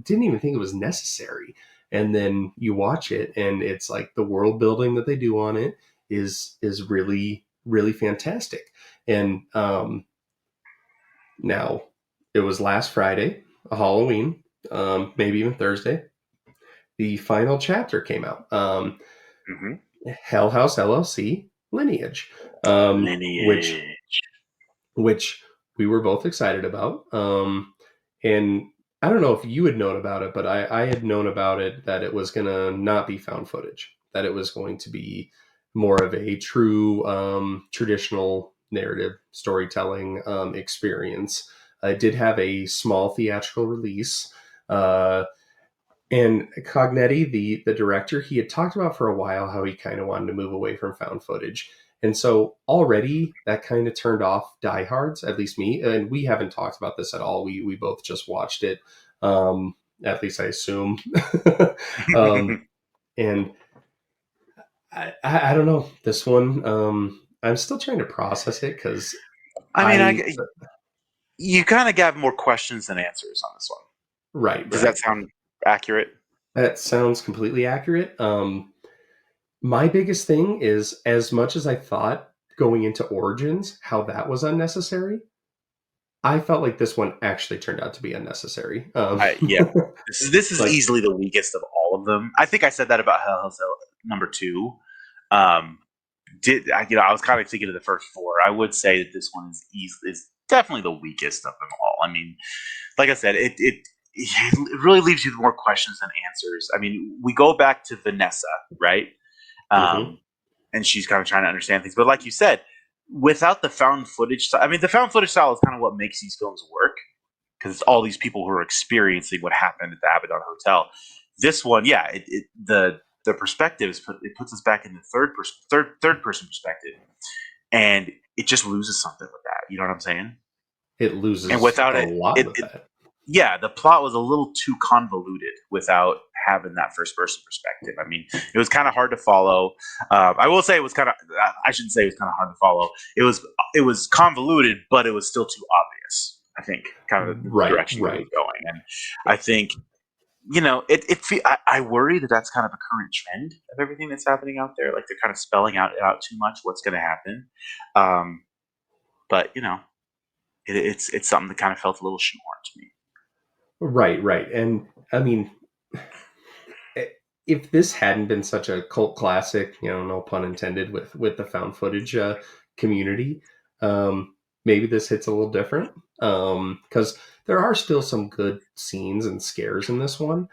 didn't even think it was necessary, and then you watch it, and it's like the world building that they do on it is really, really fantastic. And now it was last Friday, a Halloween, maybe even Thursday, the final chapter came out. Hell House LLC Lineage. Which we were both excited about. And I don't know if you had known about it, but I had known about it, that it was going to not be found footage, that it was going to be more of a true traditional narrative storytelling experience. It did have a small theatrical release. And Cognetti, the director, he had talked about for a while how he kind of wanted to move away from found footage. And so already that kind of turned off diehards, at least me. And we haven't talked about this at all. We both just watched it, at least I assume. And I don't know. This one, I'm still trying to process it, because you kind of got more questions than answers on this one. Right. Does that sound accurate? That sounds completely accurate. My biggest thing is, as much as I thought going into Origins how that was unnecessary, I felt like this one actually turned out to be unnecessary. This is like, easily the weakest of all of them. I think I said that about Hell House number 2. I was kind of thinking of the first 4. I would say that this one is definitely the weakest of them all. I mean, like I said, it really leaves you with more questions than answers. I mean, we go back to Vanessa, right? And she's kind of trying to understand things. But like you said, without the found footage style, I mean, the found footage style is kind of what makes these films work, because it's all these people who are experiencing what happened at the Abaddon Hotel. This one, the perspectives, it puts us back in the third person perspective, and it just loses something with that. You know what I'm saying? It loses, and without a lot of that. Yeah, the plot was a little too convoluted without having that first person perspective. I mean, it was kind of hard to follow. I will say it was kind of, I shouldn't say it was kind of hard to follow. It was convoluted, but it was still too obvious, I think, kind of the direction it was going. And I think, I worry that that's kind of a current trend of everything that's happening out there. Like, they're kind of spelling out too much what's going to happen. But, it's something that kind of felt a little shoehorned to me. Right. And I mean, if this hadn't been such a cult classic, no pun intended, with the found footage community, maybe this hits a little different, because there are still some good scenes and scares in this one.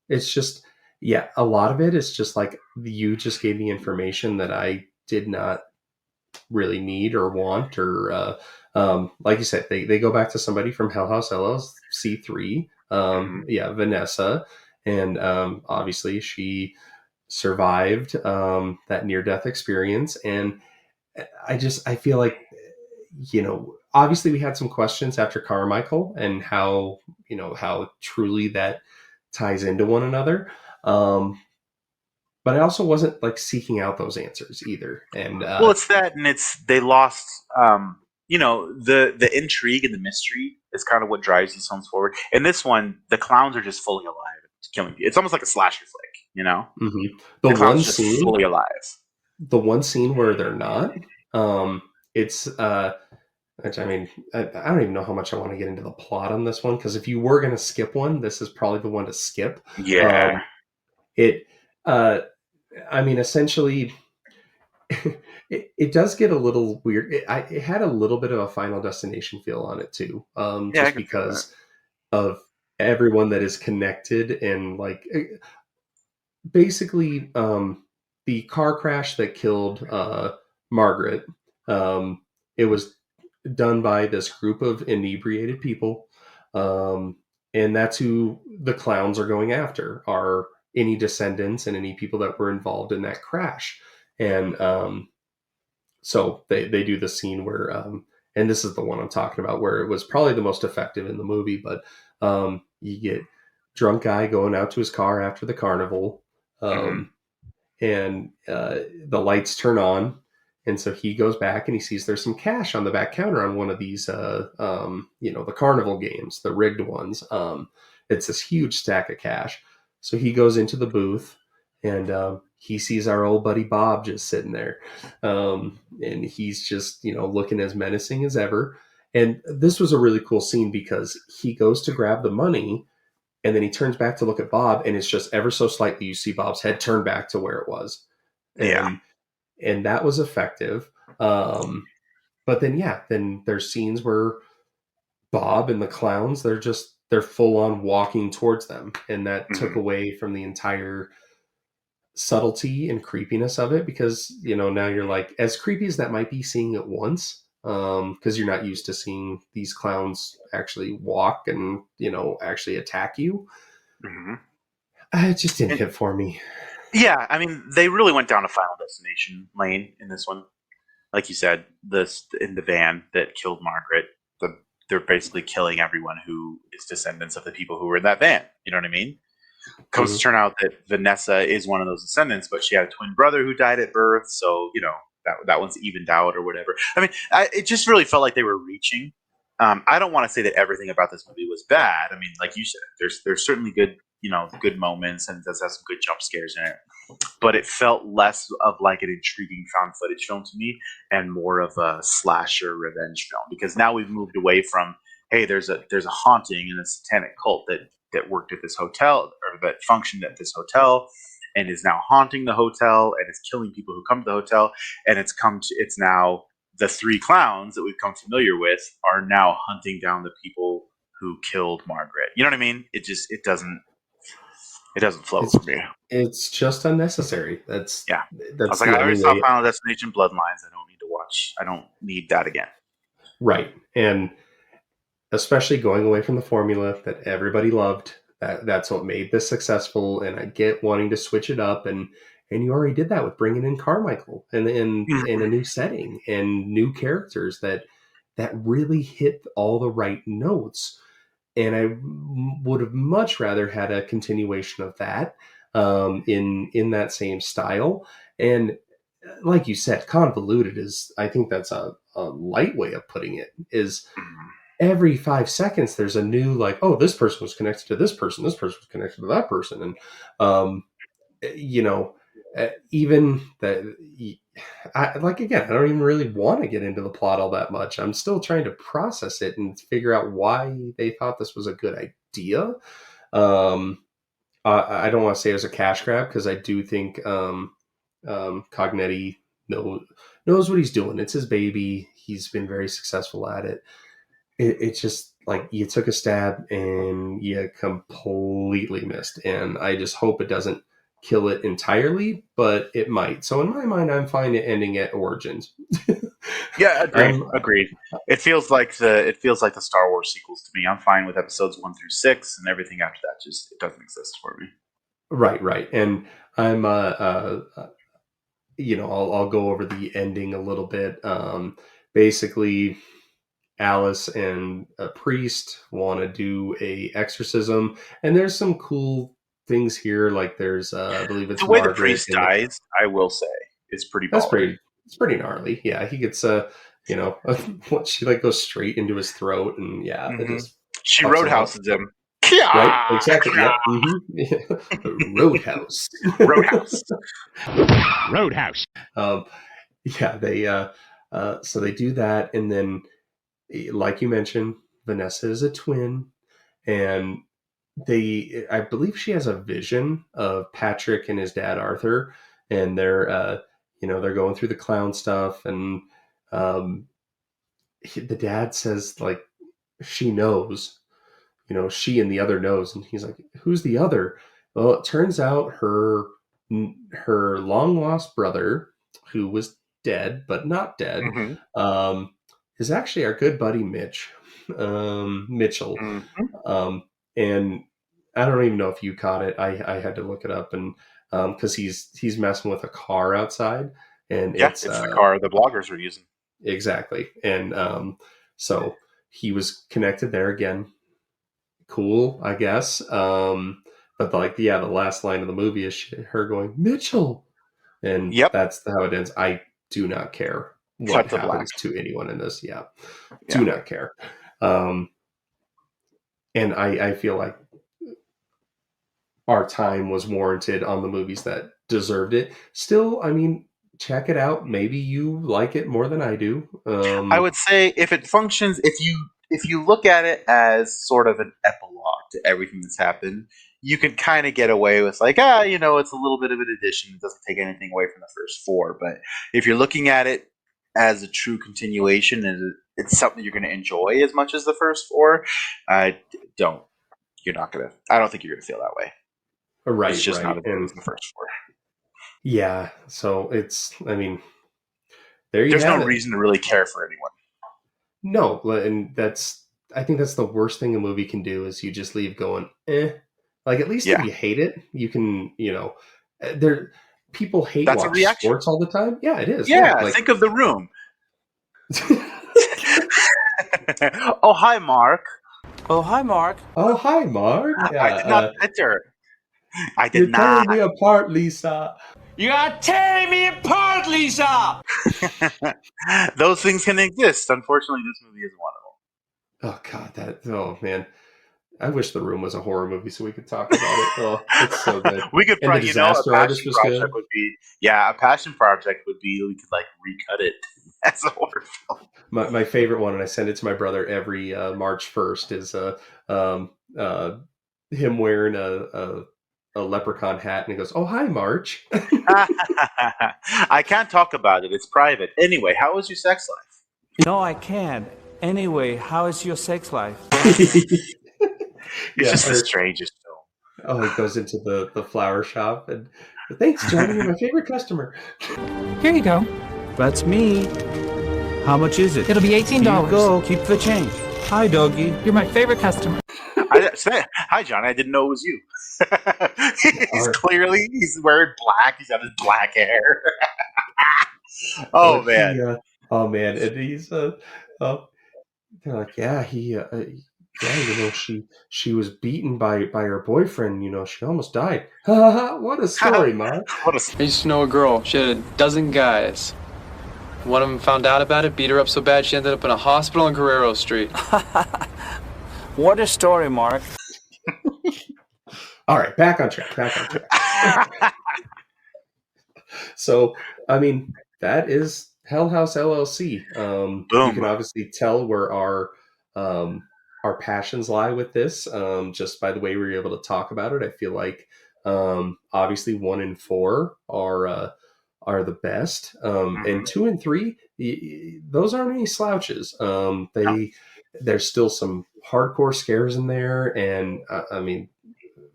It's just, Yeah, a lot of it is just like you just gave me information that I did not really need or want, or like you said, they go back to somebody from Hell House LLC 3. Yeah, Vanessa, and obviously she survived that near death experience, and I feel like, obviously we had some questions after Carmichael and how truly that ties into one another. But I also wasn't like seeking out those answers either. And Well, it's that, and they lost. The intrigue and the mystery is kind of what drives these films forward. In this one, the clowns are just fully alive, killing people. It's almost like a slasher flick, the The clowns one are just scene, fully alive. the one scene where they're not, it's which, I mean, I don't even know how much I want to get into the plot on this one, because if you were going to skip one, this is probably the one to skip. Yeah. It, I mean, essentially, it does get a little weird. It had a little bit of a Final Destination feel on it too, Yeah, I just can feel that. because of everyone that is connected, and like basically the car crash that killed Margaret. It was done by this group of inebriated people, and that's who the clowns are going after, are any descendants and any people that were involved in that crash. And so they do the scene where and this is the one I'm talking about, where it was probably the most effective in the movie, but you get drunk guy going out to his car after the carnival, and the lights turn on, and so he goes back and he sees there's some cash on the back counter on one of these the carnival games, the rigged ones. It's this huge stack of cash. So he goes into the booth, and he sees our old buddy Bob just sitting there, and he's just looking as menacing as ever. And this was a really cool scene because he goes to grab the money, and then he turns back to look at Bob, and it's just ever so slightly you see Bob's head turn back to where it was. And that was effective. But then there's scenes where Bob and the clowns, they're full on walking towards them, and that took away from the entire subtlety and creepiness of it, because now you're like, as creepy as that might be seeing it once, because you're not used to seeing these clowns actually walk and actually attack you. It just didn't hit for me. Yeah, I mean, they really went down a Final Destination lane in this one. Like you said, in the van that killed Margaret, they're basically killing everyone who is descendants of the people who were in that van. You know what I mean? Comes to turn out that Vanessa is one of those descendants, but she had a twin brother who died at birth, so that one's evened out or whatever. I mean, it just really felt like they were reaching. I don't want to say that everything about this movie was bad. I mean, like you said, there's certainly good moments, and it does have some good jump scares in it. But it felt less of like an intriguing found footage film to me, and more of a slasher revenge film. Because now we've moved away from, hey, there's a haunting and a satanic cult that worked at this hotel, or that functioned at this hotel, and is now haunting the hotel and is killing people who come to the hotel. And it's now the three clowns that we've come familiar with are now hunting down the people who killed Margaret. You know what I mean? It doesn't flow for me. It's just unnecessary. That's I was like, I already saw Final Destination Bloodlines. I don't need to watch. I don't need that again. Right. And especially going away from the formula that everybody loved, that's what made this successful. And I get wanting to switch it up, and you already did that with bringing in Carmichael and in a new setting and new characters that really hit all the right notes. And I would have much rather had a continuation of that in that same style. And like you said, convoluted is, I think that's a light way of putting it, is every 5 seconds there's a new, like, oh, this person was connected to this person was connected to that person. And even that, I don't even really want to get into the plot all that much. I'm still trying to process it and figure out why they thought this was a good idea. I don't want to say it was a cash grab, because I do think Cognetti knows what he's doing. It's his baby. He's been very successful at it. It's just like, you took a stab and you completely missed. And I just hope it doesn't kill it entirely, but it might. So in my mind, I'm fine at ending at Origins. Yeah, agreed. It feels like the Star Wars sequels to me. I'm fine with episodes 1 through 6, and everything after that just it doesn't exist for me. Right. And I'm I'll go over the ending a little bit. Basically, Alice and a priest want to do a exorcism, and there's some cool things here. Like there's, I believe it's The way the Margaret. priest dies, I will say, is pretty That's baller. it's pretty gnarly. Yeah, he gets she like goes straight into his throat, and yeah, it just she fucks him up. roadhouses him. Right? Exactly. Yep. Mm-hmm. Roadhouse. Roadhouse. Yeah, they so they do that, and then, like you mentioned, Vanessa is a twin, and I believe she has a vision of Patrick and his dad Arthur, and they're they're going through the clown stuff, and the dad says, like, she knows, she and the other knows, and he's like, who's the other? Well, it turns out her long lost brother, who was dead but not dead, is actually our good buddy Mitchell. And I don't even know if you caught it. I had to look it up, and because he's messing with a car outside, and it's the car the bloggers were using. Exactly. And so he was connected there again. Cool, I guess. But the last line of the movie is her going, Mitchell, and that's how it ends. I do not care what happens to anyone in this. Do not care. And I feel like our time was warranted on the movies that deserved it. Still, I mean, check it out. Maybe you like it more than I do. I would say if it functions, if you look at it as sort of an epilogue to everything that's happened, you can kind of get away with like, it's a little bit of an addition. It doesn't take anything away from the first 4. But if you're looking at it as a true continuation and it's something you're going to enjoy as much as the first 4, I don't think you're going to feel that way. Right. It's just not as good as the first 4. Yeah. So there's no reason to really care for anyone. No, and I think that's the worst thing a movie can do is you just leave going, eh. Like, at least if you hate it, you can, people hate watch sports all the time. Yeah, it is. Yeah, think of The Room. Oh, hi, Mark. Oh, hi, Mark. Oh, hi, Mark. Yeah, I did not hit her. I did You're not. tearing me apart, Lisa. You are tearing me apart, Lisa! Those things can exist. Unfortunately, this movie isn't one of them. Oh, God. Oh, man. I wish The Room was a horror movie so we could talk about it. Oh, it's so good. We could probably, a passion project would be, a passion project would be, we could, like, recut it as a horror film. My favorite one, and I send it to my brother every March 1st, is him wearing a leprechaun hat, and he goes, "Oh, hi, March." I can't talk about it. It's private. Anyway, how was your sex life? No, I can't. Anyway, how is your sex life? It's just the strangest film. Oh, he goes into the flower shop, and thanks, Johnny, you're my favorite customer. Here you go. That's me. How much is it? It'll be $18. Here you go. Keep the change. Hi, doggy. You're my favorite customer. Hi, Johnny. I didn't know it was you. He's wearing black. He's got his black hair. Man. Man. And he's they're like, she was beaten by her boyfriend. She almost died. What a story, Mark. I used to know a girl. She had a dozen guys. One of them found out about it, beat her up so bad she ended up in a hospital on Guerrero Street. What a story, Mark. All right, back on track. So, that is Hell House LLC. Boom. You can obviously tell where our passions lie with this, just by the way we were able to talk about it. I feel like obviously 1 and 4 are the best, and 2 and 3, those aren't any slouches. There's still some hardcore scares in there, and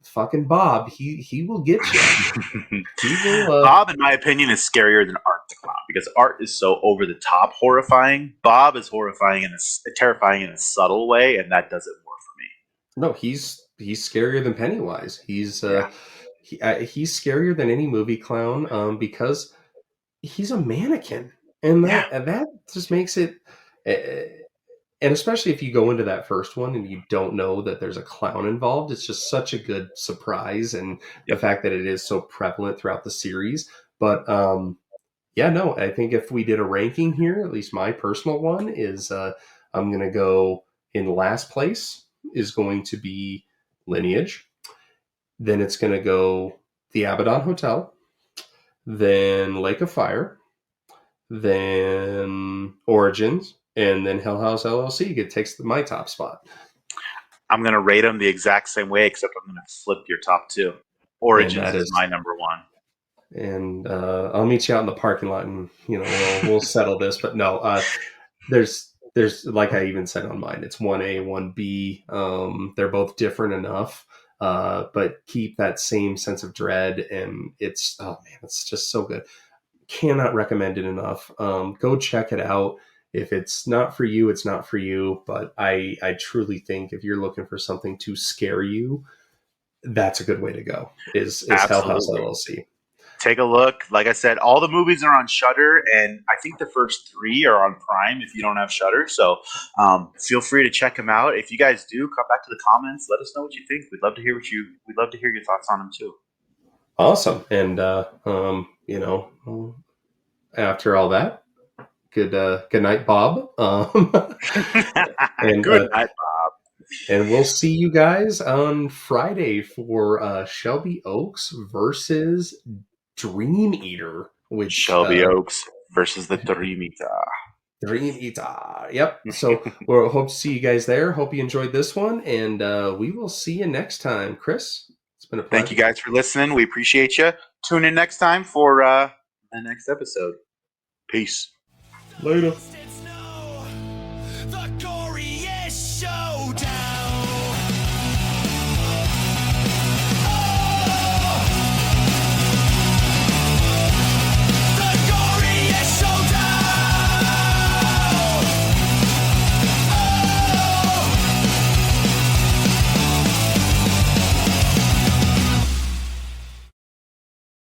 fucking Bob, he will get you. He will. Bob, in my opinion, is scarier than Art the Clown because Art is so over the top horrifying. Bob is horrifying and terrifying in a subtle way, and that does it more for me. No, he's scarier than Pennywise. He's he's scarier than any movie clown because he's a mannequin, and that just makes it. And especially if you go into that first one and you don't know that there's a clown involved, it's just such a good surprise, and the fact that it is so prevalent throughout the series. But yeah, no, I think if we did a ranking here, at least my personal one is I'm going to go in last place is going to be Lineage. Then it's going to go The Abaddon Hotel. Then Lake of Fire. Then Origins. And then Hell House LLC takes my top spot. I'm going to rate them the exact same way, except I'm going to flip your top two. Origins is my number one. And I'll meet you out in the parking lot, and we'll settle this. But no, there's like I even said on mine, it's 1A, 1B. They're both different enough, but keep that same sense of dread, and it's just so good. Cannot recommend it enough. Go check it out. If it's not for you, it's not for you. But I truly think if you're looking for something to scare you, that's a good way to go. Is Hell House LLC. Take a look. Like I said, all the movies are on Shudder, and I think the first 3 are on Prime if you don't have Shudder. So feel free to check them out. If you guys do, come back to the comments. Let us know what you think. We'd love to hear your thoughts on them too. Awesome. And after all that, good night, Bob. And good night, Bob. And we'll see you guys on Friday for Shelby Oaks versus Dream Eater. Which Shelby Oaks versus the Dream Eater. Dream Eater. Yep. So we'll hope to see you guys there. Hope you enjoyed this one, and we will see you next time. Chris, it's been a pleasure. Thank you guys for listening. We appreciate you. Tune in next time for the next episode. Peace. Later.